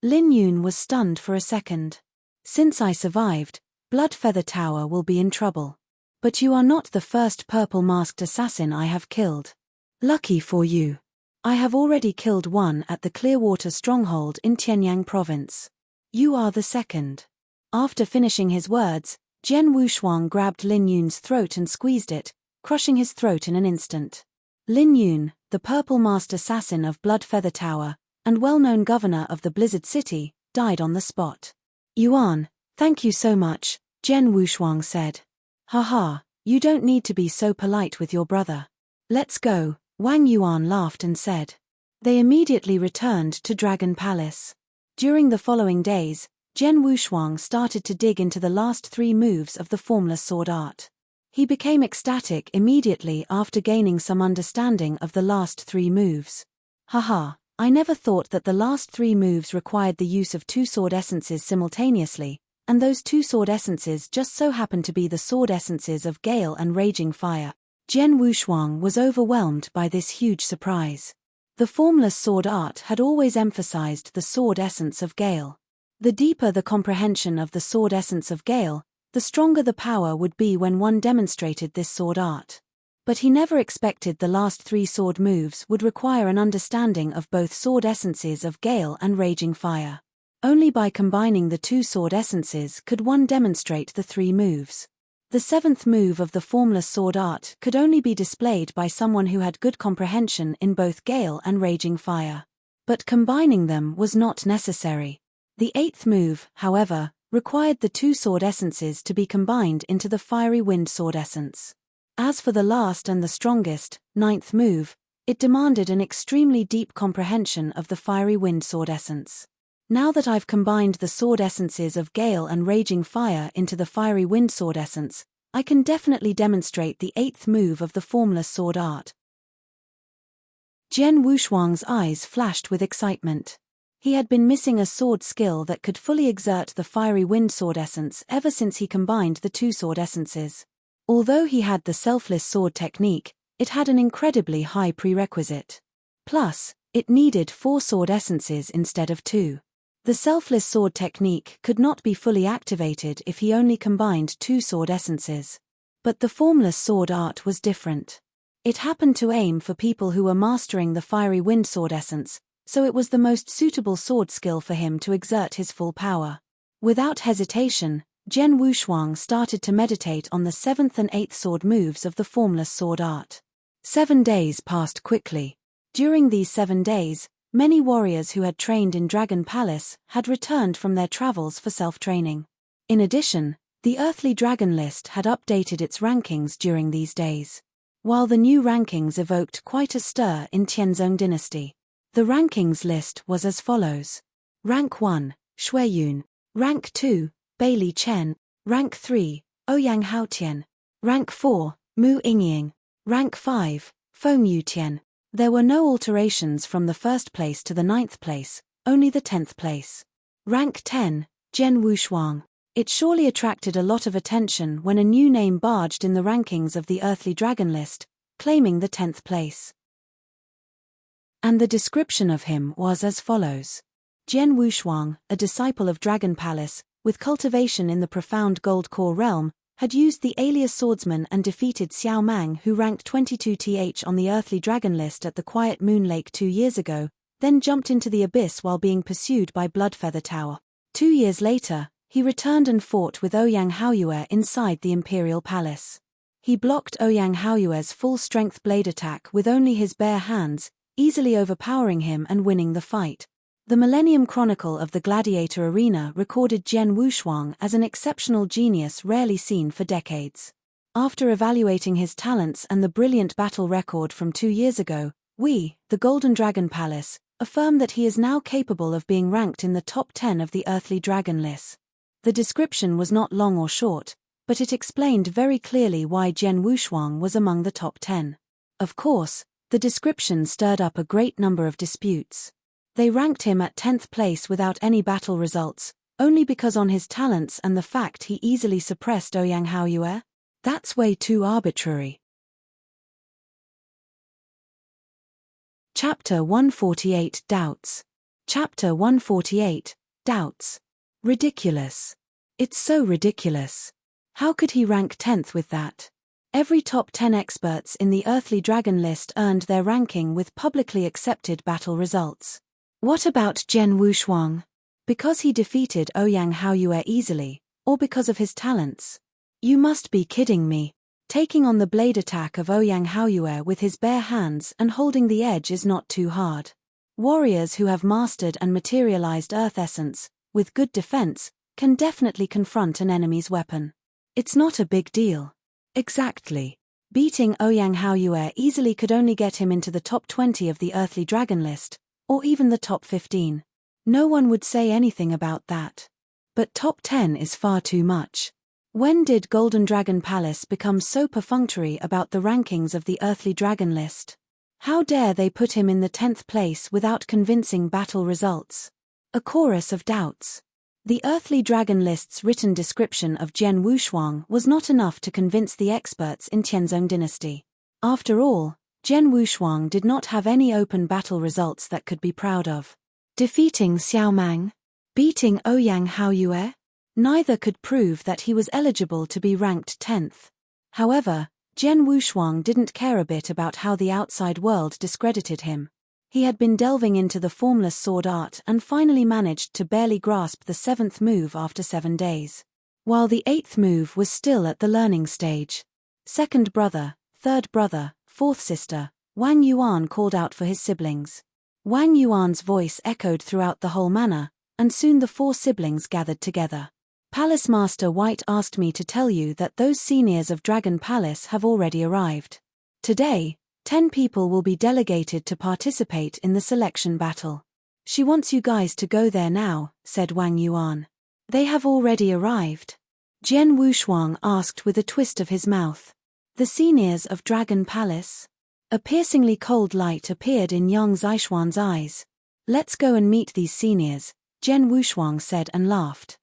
Lin Yun was stunned for a second. Since I survived, Bloodfeather Tower will be in trouble. But you are not the first purple-masked assassin I have killed. Lucky for you. I have already killed one at the Clearwater stronghold in Tianyang province. You are the second. After finishing his words, Jian Wushuang grabbed Lin Yun's throat and squeezed it, crushing his throat in an instant. Lin Yun, the purple-masked assassin of Bloodfeather Tower, and well-known governor of the Blizzard City, died on the spot. Yuan, thank you so much, Jian Wushuang said. Haha, you don't need to be so polite with your brother. Let's go, Wang Yuan laughed and said. They immediately returned to Dragon Palace. During the following days, Jian Wushuang started to dig into the last 3 moves of the formless sword art. He became ecstatic immediately after gaining some understanding of the last 3 moves. Haha, I never thought that the last 3 moves required the use of 2 sword essences simultaneously, and those 2 sword essences just so happened to be the sword essences of Gale and Raging Fire. Jian Wushuang was overwhelmed by this huge surprise. The formless sword art had always emphasized the sword essence of Gale. The deeper the comprehension of the sword essence of Gale, the stronger the power would be when one demonstrated this sword art. But he never expected the last 3 sword moves would require an understanding of both sword essences of Gale and Raging Fire. Only by combining the 2 sword essences could one demonstrate the 3 moves. The 7th move of the formless sword art could only be displayed by someone who had good comprehension in both Gale and Raging Fire. But combining them was not necessary. The 8th move, however, required the 2 sword essences to be combined into the Fiery Wind sword essence. As for the last and the strongest, 9th move, it demanded an extremely deep comprehension of the Fiery Wind sword essence. Now that I've combined the sword essences of Gale and Raging Fire into the Fiery Wind sword essence, I can definitely demonstrate the 8th move of the formless sword art. Jian Wushuang's eyes flashed with excitement. He had been missing a sword skill that could fully exert the Fiery Wind sword essence ever since he combined the 2 sword essences. Although he had the selfless sword technique, it had an incredibly high prerequisite. Plus, it needed 4 sword essences instead of 2. The selfless sword technique could not be fully activated if he only combined 2 sword essences. But the formless sword art was different. It happened to aim for people who were mastering the Fiery Wind sword essence, so it was the most suitable sword skill for him to exert his full power. Without hesitation, Jian Wushuang started to meditate on the 7th and 8th sword moves of the formless sword art. 7 days passed quickly. During these 7 days, many warriors who had trained in Dragon Palace had returned from their travels for self-training. In addition, the Earthly Dragon list had updated its rankings during these days. While the new rankings evoked quite a stir in Tianzong dynasty. The rankings list was as follows. Rank 1, Shuiyun. Rank 2, Bailey Chen. Rank 3, Ouyang Haotian. Rank 4, Mu Yingying. Rank 5, Feng Yutian. There were no alterations from the 1st place to the 9th place, only the 10th place. Rank 10, Jian Wushuang. It surely attracted a lot of attention when a new name barged in the rankings of the Earthly Dragon list, claiming the 10th place. And the description of him was as follows. Jian Wushuang, a disciple of Dragon Palace, with cultivation in the profound gold core realm, had used the alias swordsman and defeated Xiao Mang, who ranked 22th on the earthly dragon list at the Quiet Moon Lake 2 years ago, then jumped into the abyss while being pursued by Bloodfeather Tower. 2 years later, he returned and fought with Ouyang Haoyue inside the Imperial Palace. He blocked Ouyang Haoyue's full-strength blade attack with only his bare hands, easily overpowering him and winning the fight. The Millennium Chronicle of the Gladiator Arena recorded Jian Wushuang as an exceptional genius rarely seen for decades. After evaluating his talents and the brilliant battle record from 2 years ago, we, the Golden Dragon Palace, affirm that he is now capable of being ranked in the top 10 of the earthly dragon list. The description was not long or short, but it explained very clearly why Jian Wushuang was among the top 10. Of course, the description stirred up a great number of disputes. They ranked him at 10th place without any battle results, only because on his talents and the fact he easily suppressed Ouyang Haoyue? That's way too arbitrary. Chapter 148 Doubts. Chapter 148 Doubts. Ridiculous. It's so ridiculous. How could he rank 10th with that? Every top 10 experts in the earthly dragon list earned their ranking with publicly accepted battle results. What about Jian Wushuang? Because he defeated Ouyang Haoyue easily, or because of his talents? You must be kidding me. Taking on the blade attack of Ouyang Haoyue with his bare hands and holding the edge is not too hard. Warriors who have mastered and materialized earth essence, with good defense, can definitely confront an enemy's weapon. It's not a big deal. Exactly. Beating Ouyang Haoyue easily could only get him into the top 20 of the earthly dragon list, or even the top 15. No one would say anything about that. But top 10 is far too much. When did Golden Dragon Palace become so perfunctory about the rankings of the earthly dragon list? How dare they put him in the 10th place without convincing battle results? A chorus of doubts. The earthly dragon list's written description of Jian Wushuang was not enough to convince the experts in Qianzhong Dynasty. After all, Jian Wushuang did not have any open battle results that could be proud of. Defeating Xiao Mang? Beating Ouyang Haoyue? Neither could prove that he was eligible to be ranked 10th. However, Jian Wushuang didn't care a bit about how the outside world discredited him. He had been delving into the formless sword art and finally managed to barely grasp the 7th move after 7 days. While the 8th move was still at the learning stage. Second brother, third brother, fourth sister, Wang Yuan called out for his siblings. Wang Yuan's voice echoed throughout the whole manor, and soon the 4 siblings gathered together. Palace Master White asked me to tell you that those seniors of Dragon Palace have already arrived. Today, 10 people will be delegated to participate in the selection battle. She wants you guys to go there now, said Wang Yuan. They have already arrived? Jian Wushuang asked with a twist of his mouth. The seniors of Dragon Palace? A piercingly cold light appeared in Yang Zishuan's eyes. Let's go and meet these seniors, Jian Wushuang said and laughed.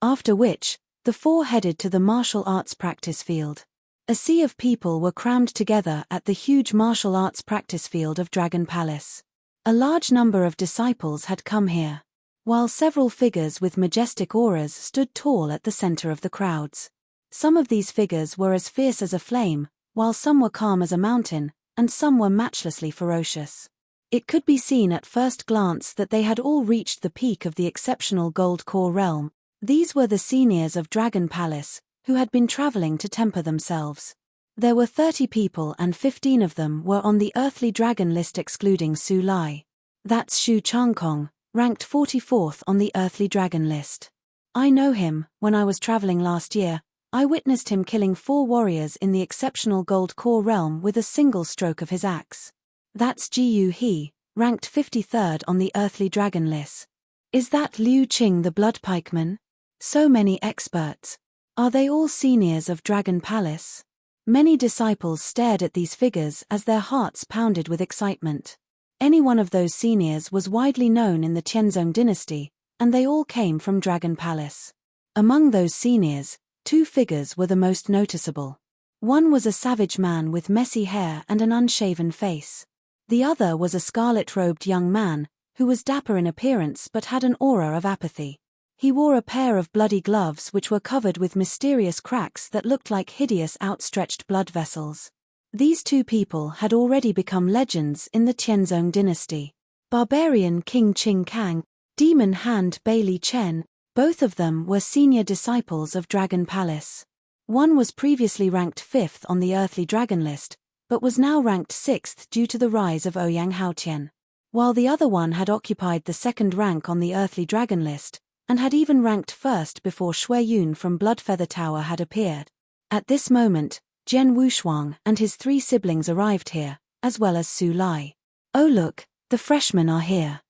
After which, the 4 headed to the martial arts practice field. A sea of people were crammed together at the huge martial arts practice field of Dragon Palace. A large number of disciples had come here, while several figures with majestic auras stood tall at the center of the crowds. Some of these figures were as fierce as a flame, while some were calm as a mountain, and some were matchlessly ferocious. It could be seen at first glance that they had all reached the peak of the exceptional gold core realm. These were the seniors of Dragon Palace, who had been traveling to temper themselves. There were 30 people and 15 of them were on the earthly dragon list excluding Su Lai. That's Xu Changkong, ranked 44th on the earthly dragon list. I know him. When I was traveling last year, I witnessed him killing 4 warriors in the exceptional gold core realm with a single stroke of his axe. That's Jiyu He, ranked 53rd on the earthly dragon list. Is that Liu Qing the blood pikeman? So many experts. Are they all seniors of Dragon Palace? Many disciples stared at these figures as their hearts pounded with excitement. Any one of those seniors was widely known in the Qianzhong Dynasty, and they all came from Dragon Palace. Among those seniors, 2 figures were the most noticeable. One was a savage man with messy hair and an unshaven face. The other was a scarlet-robed young man, who was dapper in appearance but had an aura of apathy. He wore a pair of bloody gloves which were covered with mysterious cracks that looked like hideous outstretched blood vessels. These two people had already become legends in the Qianzong dynasty. Barbarian King Qing Kang, Demon Hand Bailey Chen, both of them were senior disciples of Dragon Palace. One was previously ranked 5th on the earthly dragon list, but was now ranked 6th due to the rise of Ouyang Haotian, while the other one had occupied the 2nd rank on the earthly dragon list, and had even ranked 1st before Shui Yun from Bloodfeather Tower had appeared. At this moment, Jian Wushuang and his 3 siblings arrived here, as well as Su Lai. "Oh look, the freshmen are here."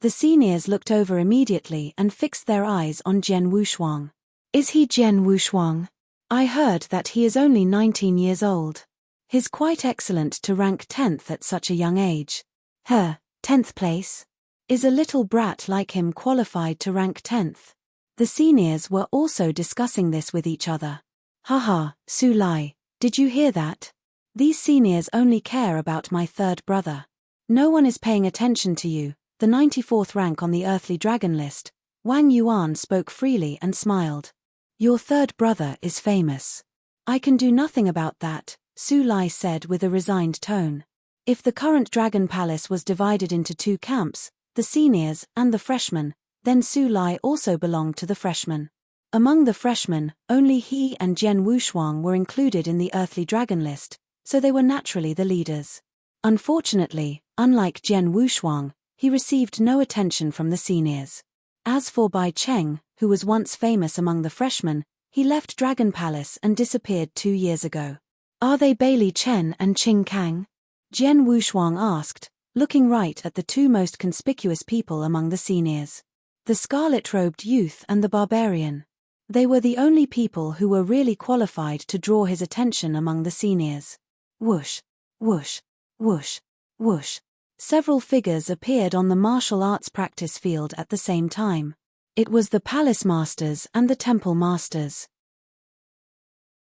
The seniors looked over immediately and fixed their eyes on Jian Wushuang. "Is he Jian Wushuang? I heard that he is only 19 years old. He's quite excellent to rank 10th at such a young age." 10th place? Is a little brat like him qualified to rank 10th? The seniors were also discussing this with each other. "Haha, Su Lai, did you hear that? These seniors only care about my 3rd brother. No one is paying attention to you, the 94th rank on the earthly dragon list." Wang Yuan spoke freely and smiled. "Your 3rd brother is famous. I can do nothing about that," Su Lai said with a resigned tone. If the current Dragon Palace was divided into 2 camps, the seniors and the freshmen, then Su Lai also belonged to the freshmen. Among the freshmen, only he and Jian Wushuang were included in the earthly dragon list, so they were naturally the leaders. Unfortunately, unlike Jian Wushuang, he received no attention from the seniors. As for Bai Cheng, who was once famous among the freshmen, he left Dragon Palace and disappeared 2 years ago. "Are they Bailey Chen and Qing Kang?" Jian Wushuang asked, looking right at the 2 most conspicuous people among the seniors. The scarlet-robed youth and the barbarian. They were the only people who were really qualified to draw his attention among the seniors. Whoosh, whoosh, whoosh, whoosh. Several figures appeared on the martial arts practice field at the same time. It was the palace masters and the temple masters.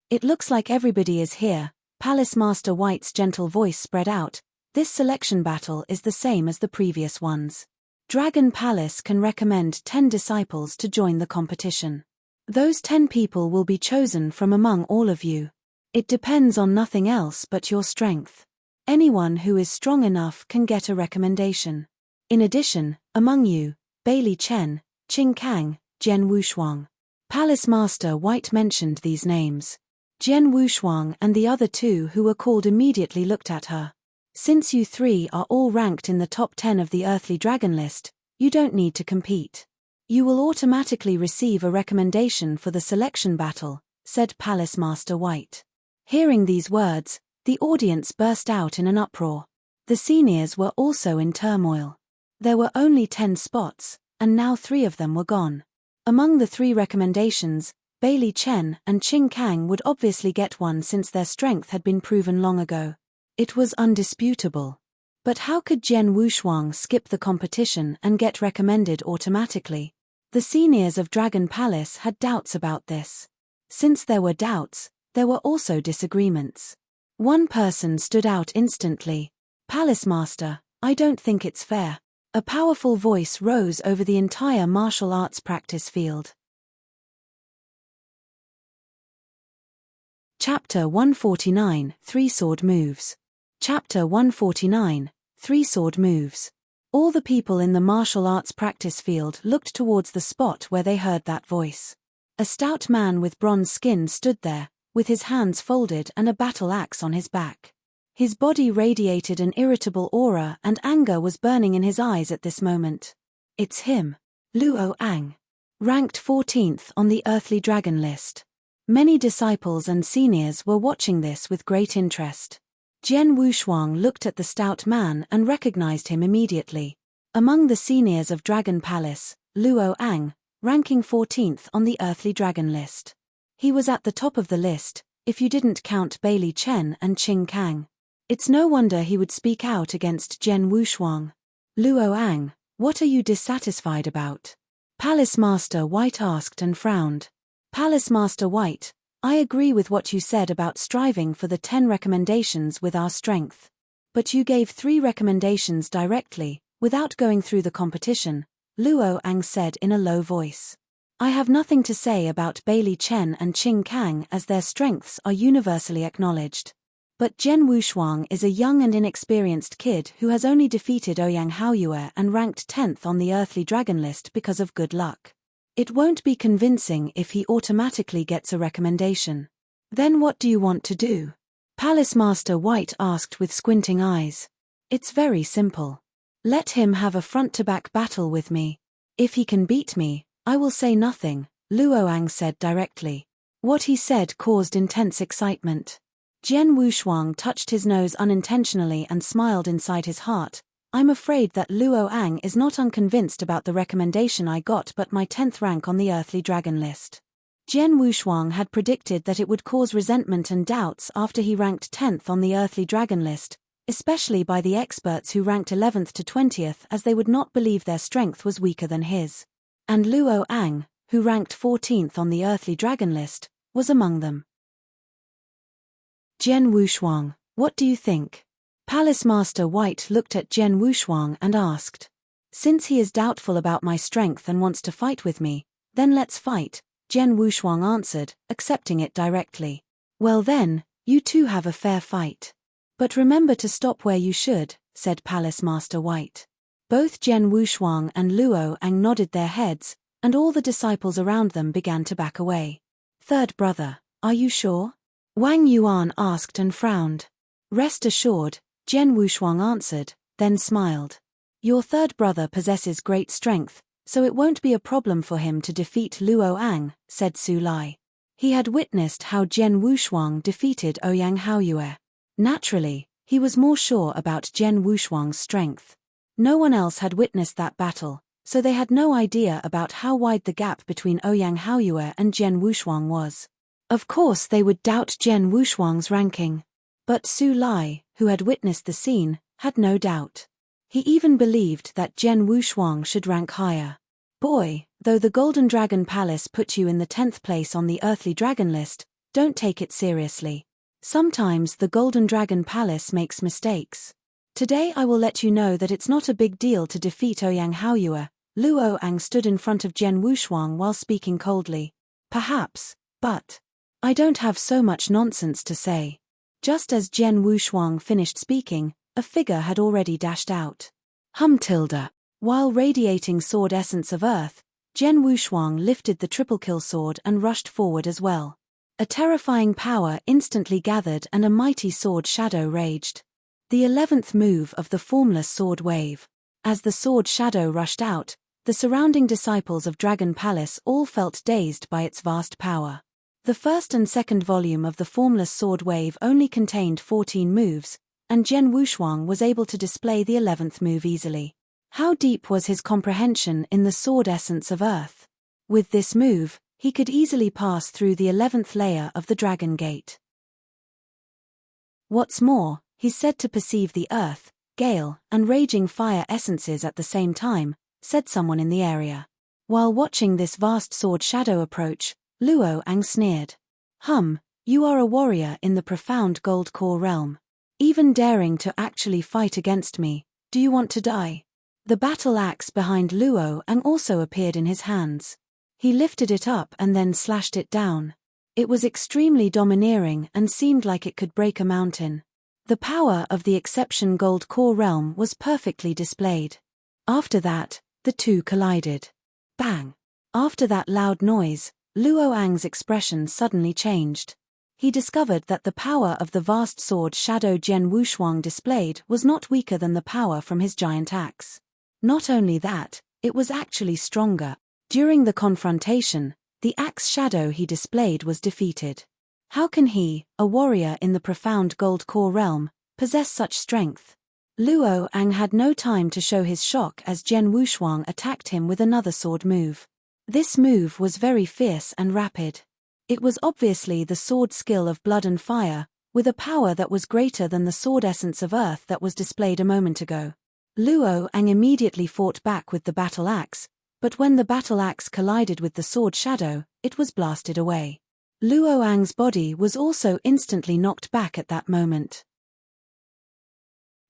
"It looks like everybody is here," Palace Master White's gentle voice spread out. "This selection battle is the same as the previous ones. Dragon Palace can recommend 10 disciples to join the competition. Those 10 people will be chosen from among all of you. It depends on nothing else but your strength. Anyone who is strong enough can get a recommendation. In addition, among you, Bailey Chen, Qing Kang, Jian Wushuang." Palace Master White mentioned these names. Jian Wushuang and the other 2 who were called immediately looked at her. "Since you 3 are all ranked in the top 10 of the earthly dragon list, you don't need to compete. You will automatically receive a recommendation for the selection battle," said Palace Master White. Hearing these words, the audience burst out in an uproar. The seniors were also in turmoil. There were only 10 spots, and now 3 of them were gone. Among the 3 recommendations, Bailey Chen and Qing Kang would obviously get one since their strength had been proven long ago. It was undisputable. But how could Jian Wushuang skip the competition and get recommended automatically? The seniors of Dragon Palace had doubts about this. Since there were doubts, there were also disagreements. One person stood out instantly. "Palace Master, I don't think it's fair." A powerful voice rose over the entire martial arts practice field. Chapter 149, 3 Sword Moves. Chapter 149, 3 Sword Moves. All the people in the martial arts practice field looked towards the spot where they heard that voice. A stout man with bronze skin stood there, with his hands folded and a battle axe on his back. His body radiated an irritable aura and anger was burning in his eyes at this moment. It's him, Luo Ang. Ranked 14th on the earthly dragon list. Many disciples and seniors were watching this with great interest. Jian Wushuang looked at the stout man and recognized him immediately. Among the seniors of Dragon Palace, Luo Ang, ranking 14th on the earthly dragon list. He was at the top of the list, if you didn't count Bailey Chen and Qing Kang. It's no wonder he would speak out against Jian Wushuang. "Luo Ang, what are you dissatisfied about?" Palace Master White asked and frowned. "Palace Master White, I agree with what you said about striving for the 10 recommendations with our strength. But you gave 3 recommendations directly, without going through the competition, Luo Ang said in a low voice. I have nothing to say about Bailey Chen and Qing Kang as their strengths are universally acknowledged. But Jian Wushuang is a young and inexperienced kid who has only defeated Ouyang Haoyue and ranked 10th on the earthly dragon list because of good luck. It won't be convincing if he automatically gets a recommendation. Then what do you want to do? Palace Master White asked with squinting eyes. It's very simple. Let him have a front-to-back battle with me. If he can beat me, I will say nothing, Luo Ang said directly. What he said caused intense excitement. Jian Wushuang touched his nose unintentionally and smiled inside his heart. I'm afraid that Luo Ang is not unconvinced about the recommendation I got but my 10th rank on the earthly dragon list. Jian Wushuang had predicted that it would cause resentment and doubts after he ranked 10th on the earthly dragon list, especially by the experts who ranked 11th to 20th, as they would not believe their strength was weaker than his. And Luo Ang, who ranked 14th on the earthly dragon list, was among them. Jian Wushuang, what do you think? Palace Master White looked at Jian Wushuang and asked. Since he is doubtful about my strength and wants to fight with me, then let's fight, Jian Wushuang answered, accepting it directly. Well then, you two have a fair fight. But remember to stop where you should, said Palace Master White. Both Jian Wushuang and Luo Ang nodded their heads, and all the disciples around them began to back away. Third brother, are you sure? Wang Yuan asked and frowned. Rest assured, Jian Wushuang answered, then smiled. Your third brother possesses great strength, so it won't be a problem for him to defeat Luo Ang, said Su Lai. He had witnessed how Jian Wushuang defeated Ouyang Haoyue. Naturally, he was more sure about Jian Wushuang's strength. No one else had witnessed that battle, so they had no idea about how wide the gap between Ouyang Haoyue and Jian Wushuang was. Of course they would doubt Jian Wushuang's ranking. But Su Lai, who had witnessed the scene, had no doubt. He even believed that Jian Wushuang should rank higher. Boy, though the Golden Dragon Palace put you in the 10th place on the earthly dragon list, don't take it seriously. Sometimes the Golden Dragon Palace makes mistakes. Today I will let you know that it's not a big deal to defeat Ouyang Haoyue. Luo Ang stood in front of Jian Wushuang while speaking coldly. Perhaps, but I don't have so much nonsense to say. Just as Jian Wushuang finished speaking, a figure had already dashed out. Tilde. While radiating sword essence of earth, Jian Wushuang lifted the triple kill sword and rushed forward as well. A terrifying power instantly gathered and a mighty sword shadow raged. The 11th move of the formless sword wave. As the sword shadow rushed out, the surrounding disciples of Dragon Palace all felt dazed by its vast power. The first and second volume of the formless sword wave only contained 14 moves, and Jian Wushuang was able to display the 11th move easily. How deep was his comprehension in the sword essence of earth? With this move, he could easily pass through the 11th layer of the Dragon Gate. What's more, he's said to perceive the earth, gale, and raging fire essences at the same time, said someone in the area. While watching this vast sword shadow approach, Luo Ang sneered. You are a warrior in the profound gold core realm. Even daring to actually fight against me, do you want to die? The battle axe behind Luo Ang also appeared in his hands. He lifted it up and then slashed it down. It was extremely domineering and seemed like it could break a mountain. The power of the exception gold core realm was perfectly displayed. After that, the two collided. Bang! After that loud noise, Luo Ang's expression suddenly changed. He discovered that the power of the vast sword shadow Jian Wushuang displayed was not weaker than the power from his giant axe. Not only that, it was actually stronger. During the confrontation, the axe shadow he displayed was defeated. How can he, a warrior in the profound gold core realm, possess such strength? Luo Ang had no time to show his shock as Jian Wushuang attacked him with another sword move. This move was very fierce and rapid. It was obviously the sword skill of blood and fire, with a power that was greater than the sword essence of earth that was displayed a moment ago. Luo Ang immediately fought back with the battle axe, but when the battle axe collided with the sword shadow, it was blasted away. Luo Ang's body was also instantly knocked back at that moment.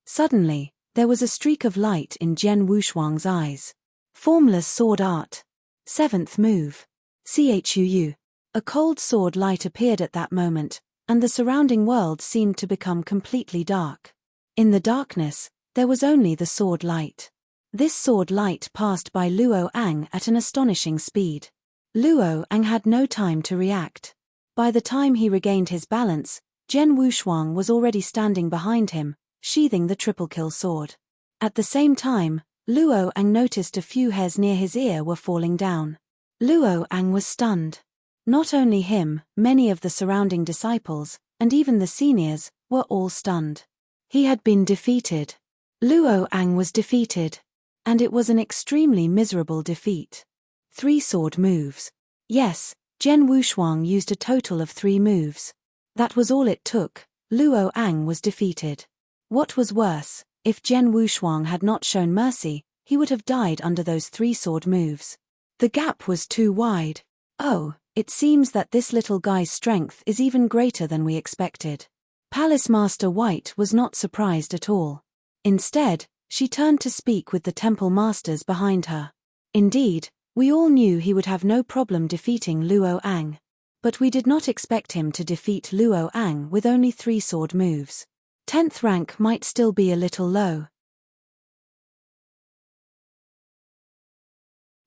Suddenly, there was a streak of light in Jian Wushuang's eyes. Formless sword art. 7th move. Chuu. A cold sword light appeared at that moment, and the surrounding world seemed to become completely dark. In the darkness, there was only the sword light. This sword light passed by Luo Ang at an astonishing speed. Luo Ang had no time to react. By the time he regained his balance, Jian Wushuang was already standing behind him, sheathing the triple kill sword. At the same time, Luo Ang noticed a few hairs near his ear were falling down. Luo Ang was stunned. Not only him, many of the surrounding disciples, and even the seniors, were all stunned. He had been defeated. Luo Ang was defeated. And it was an extremely miserable defeat. 3 sword moves. Yes, Jian Wushuang used a total of 3 moves. That was all it took. Luo Ang was defeated. What was worse, if Jian Wushuang had not shown mercy, he would have died under those 3 sword moves. The gap was too wide. Oh, it seems that this little guy's strength is even greater than we expected. Palace Master White was not surprised at all. Instead, she turned to speak with the temple masters behind her. Indeed, we all knew he would have no problem defeating Luo Ang. But we did not expect him to defeat Luo Ang with only 3 sword moves. 10th rank might still be a little low.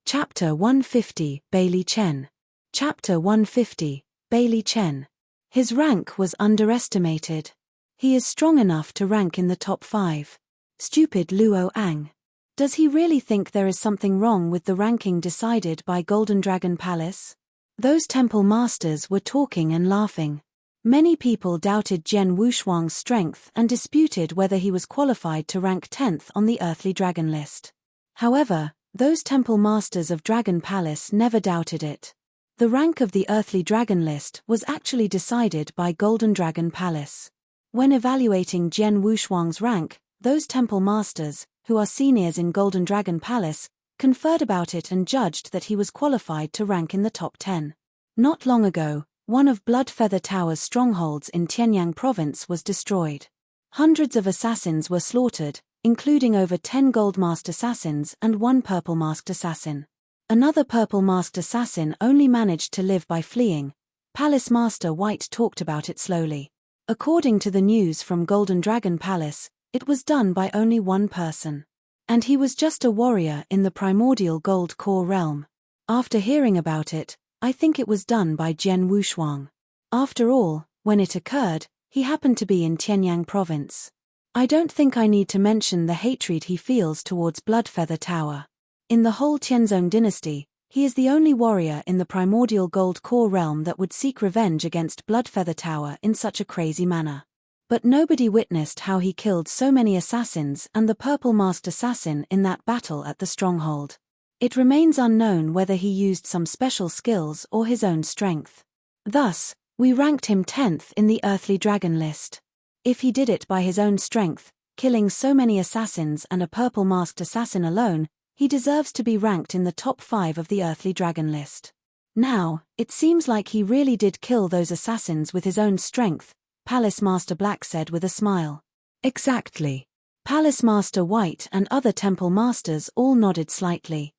Chapter 150, Bailey Chen. Chapter 150, Bailey Chen. His rank was underestimated. He is strong enough to rank in the top 5. Stupid Luo Ang. Does he really think there is something wrong with the ranking decided by Golden Dragon Palace? Those temple masters were talking and laughing. Many people doubted Jian Wushuang's strength and disputed whether he was qualified to rank 10th on the Earthly Dragon list. However, those temple masters of Dragon Palace never doubted it. The rank of the Earthly Dragon list was actually decided by Golden Dragon Palace. When evaluating Jian Wushuang's rank, those temple masters, who are seniors in Golden Dragon Palace, conferred about it and judged that he was qualified to rank in the top 10. Not long ago, one of Bloodfeather Tower's strongholds in Tianyang province was destroyed. Hundreds of assassins were slaughtered, including over 10 gold-masked assassins and 1 purple-masked assassin. Another purple-masked assassin only managed to live by fleeing. Palace Master White talked about it slowly. According to the news from Golden Dragon Palace, it was done by only 1 person. And he was just a warrior in the primordial gold core realm. After hearing about it, I think it was done by Jian Wushuang. After all, when it occurred, he happened to be in Tianyang province. I don't think I need to mention the hatred he feels towards Bloodfeather Tower. In the whole Tianzong dynasty, he is the only warrior in the primordial gold core realm that would seek revenge against Bloodfeather Tower in such a crazy manner. But nobody witnessed how he killed so many assassins and the purple-masked assassin in that battle at the stronghold. It remains unknown whether he used some special skills or his own strength. Thus, we ranked him 10th in the Earthly Dragon list. If he did it by his own strength, killing so many assassins and a purple-masked assassin alone, he deserves to be ranked in the top 5 of the Earthly Dragon list. Now, it seems like he really did kill those assassins with his own strength, Palace Master Black said with a smile. Exactly. Palace Master White and other temple masters all nodded slightly.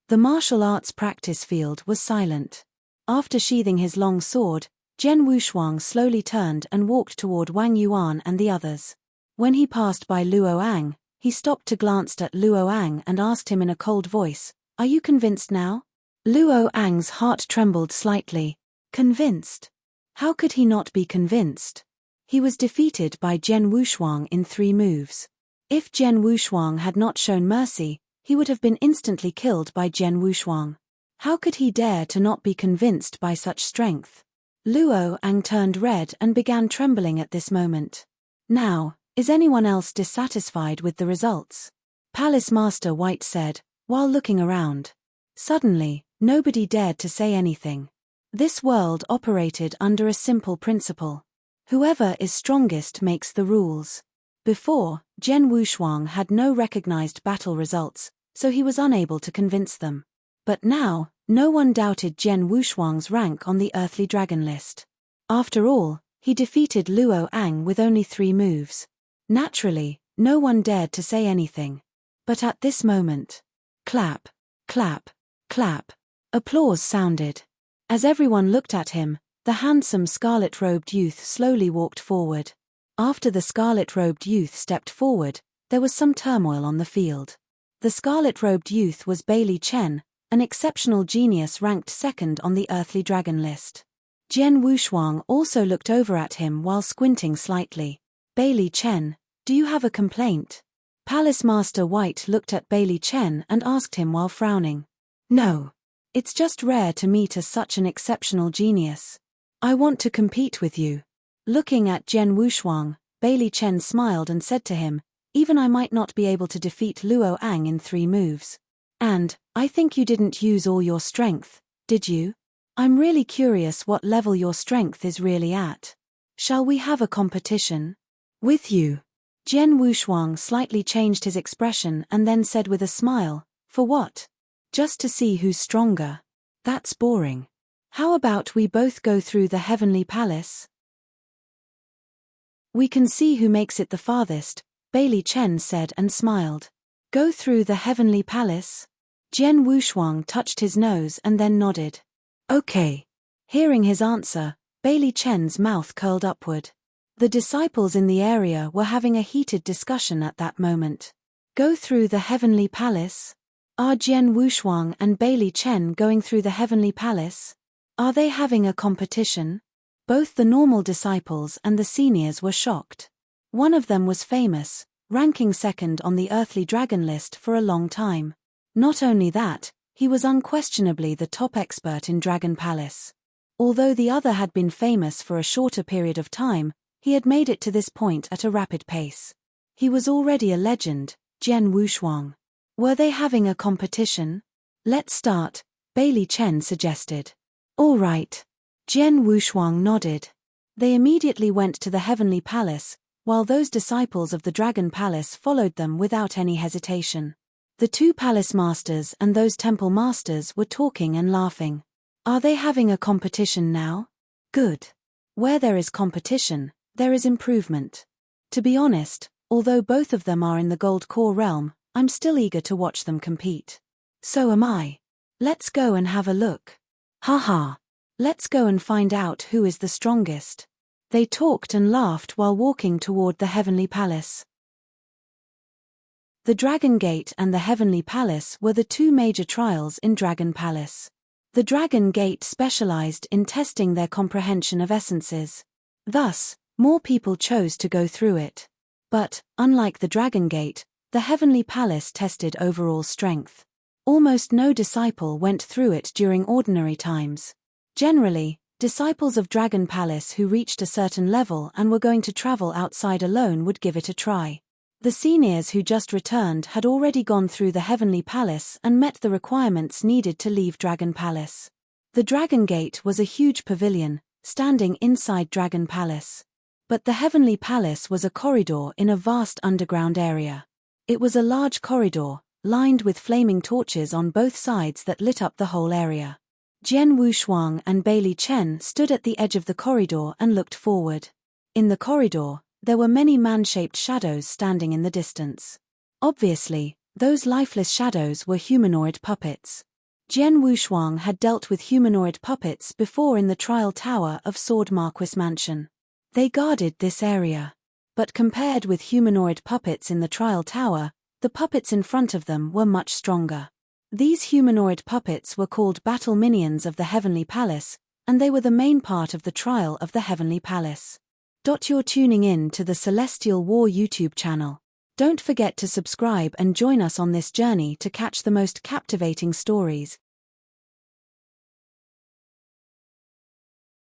The martial arts practice field was silent. After sheathing his long sword, Jian Wushuang slowly turned and walked toward Wang Yuan and the others. When he passed by Luo Ang, he stopped to glance at Luo Ang and asked him in a cold voice, "Are you convinced now?" Luo Ang's heart trembled slightly. Convinced? How could he not be convinced? He was defeated by Jian Wushuang in 3 moves. If Jian Wushuang had not shown mercy, he would have been instantly killed by Jian Wushuang. How could he dare to not be convinced by such strength? Luo Ang turned red and began trembling at this moment. Now, is anyone else dissatisfied with the results? Palace Master White said, while looking around. Suddenly, nobody dared to say anything. This world operated under a simple principle. Whoever is strongest makes the rules. Before, Jian Wushuang had no recognized battle results, so he was unable to convince them. But now, no one doubted Jian Wushuang's rank on the Earthly Dragon list. After all, He defeated Luo Ang with only 3 moves. Naturally, no one dared to say anything. But at this moment, clap, clap, clap, applause sounded. As everyone looked at him, the handsome scarlet-robed youth slowly walked forward. After the scarlet-robed youth stepped forward, there was some turmoil on the field. The scarlet-robed youth was Bailey Chen, an exceptional genius ranked 2nd on the Earthly Dragon list. Jian Wushuang also looked over at him while squinting slightly. Bailey Chen, do you have a complaint? Palace Master White looked at Bailey Chen and asked him while frowning. No. It's just rare to meet such an exceptional genius. I want to compete with you. Looking at Jian Wushuang, Bailey Chen smiled and said to him, even I might not be able to defeat Luo Ang in 3 moves. And, I think you didn't use all your strength, did you? I'm really curious what level your strength is really at. Shall we have a competition? With you. Jian Wushuang slightly changed his expression and then said with a smile, for what? Just to see who's stronger. That's boring. How about we both go through the Heavenly Palace? We can see who makes it the farthest, Bailey Chen said and smiled. Go through the Heavenly Palace? Jian Wushuang touched his nose and then nodded. Okay. Hearing his answer, Bailey Chen's mouth curled upward. The disciples in the area were having a heated discussion at that moment. Go through the Heavenly Palace? Are Jian Wushuang and Bailey Chen going through the Heavenly Palace? Are they having a competition? Both the normal disciples and the seniors were shocked. One of them was famous, ranking 2nd on the Earthly Dragon list for a long time. Not only that, he was unquestionably the top expert in Dragon Palace. Although the other had been famous for a shorter period of time, he had made it to this point at a rapid pace. He was already a legend, Jian Wushuang. Were they having a competition? Let's start, Bailey Chen suggested. All right. Jian Wushuang nodded. They immediately went to the Heavenly Palace, while those disciples of the Dragon Palace followed them without any hesitation. The 2 palace masters and those temple masters were talking and laughing. Are they having a competition now? Good. Where there is competition, there is improvement. To be honest, although both of them are in the gold core realm, I'm still eager to watch them compete. So am I. Let's go and have a look. Haha. Let's go and find out who is the strongest. They talked and laughed while walking toward the Heavenly Palace. The Dragon Gate and the Heavenly Palace were the 2 major trials in Dragon Palace. The Dragon Gate specialized in testing their comprehension of essences. Thus, more people chose to go through it. But, unlike the Dragon Gate, the Heavenly Palace tested overall strength. Almost no disciple went through it during ordinary times. Generally, disciples of Dragon Palace who reached a certain level and were going to travel outside alone would give it a try. The seniors who just returned had already gone through the Heavenly Palace and met the requirements needed to leave Dragon Palace. The Dragon Gate was a huge pavilion, standing inside Dragon Palace. But the Heavenly Palace was a corridor in a vast underground area. It was a large corridor, lined with flaming torches on both sides that lit up the whole area. Jian Wushuang and Bailey Chen stood at the edge of the corridor and looked forward. In the corridor, there were many man-shaped shadows standing in the distance. Obviously, those lifeless shadows were humanoid puppets. Jian Wushuang had dealt with humanoid puppets before in the trial tower of Sword Marquis Mansion. They guarded this area. But compared with humanoid puppets in the trial tower, the puppets in front of them were much stronger. These humanoid puppets were called battle minions of the Heavenly Palace, and they were the main part of the trial of the Heavenly Palace. You're tuning in to the Celestial War YouTube channel. Don't forget to subscribe and join us on this journey to catch the most captivating stories,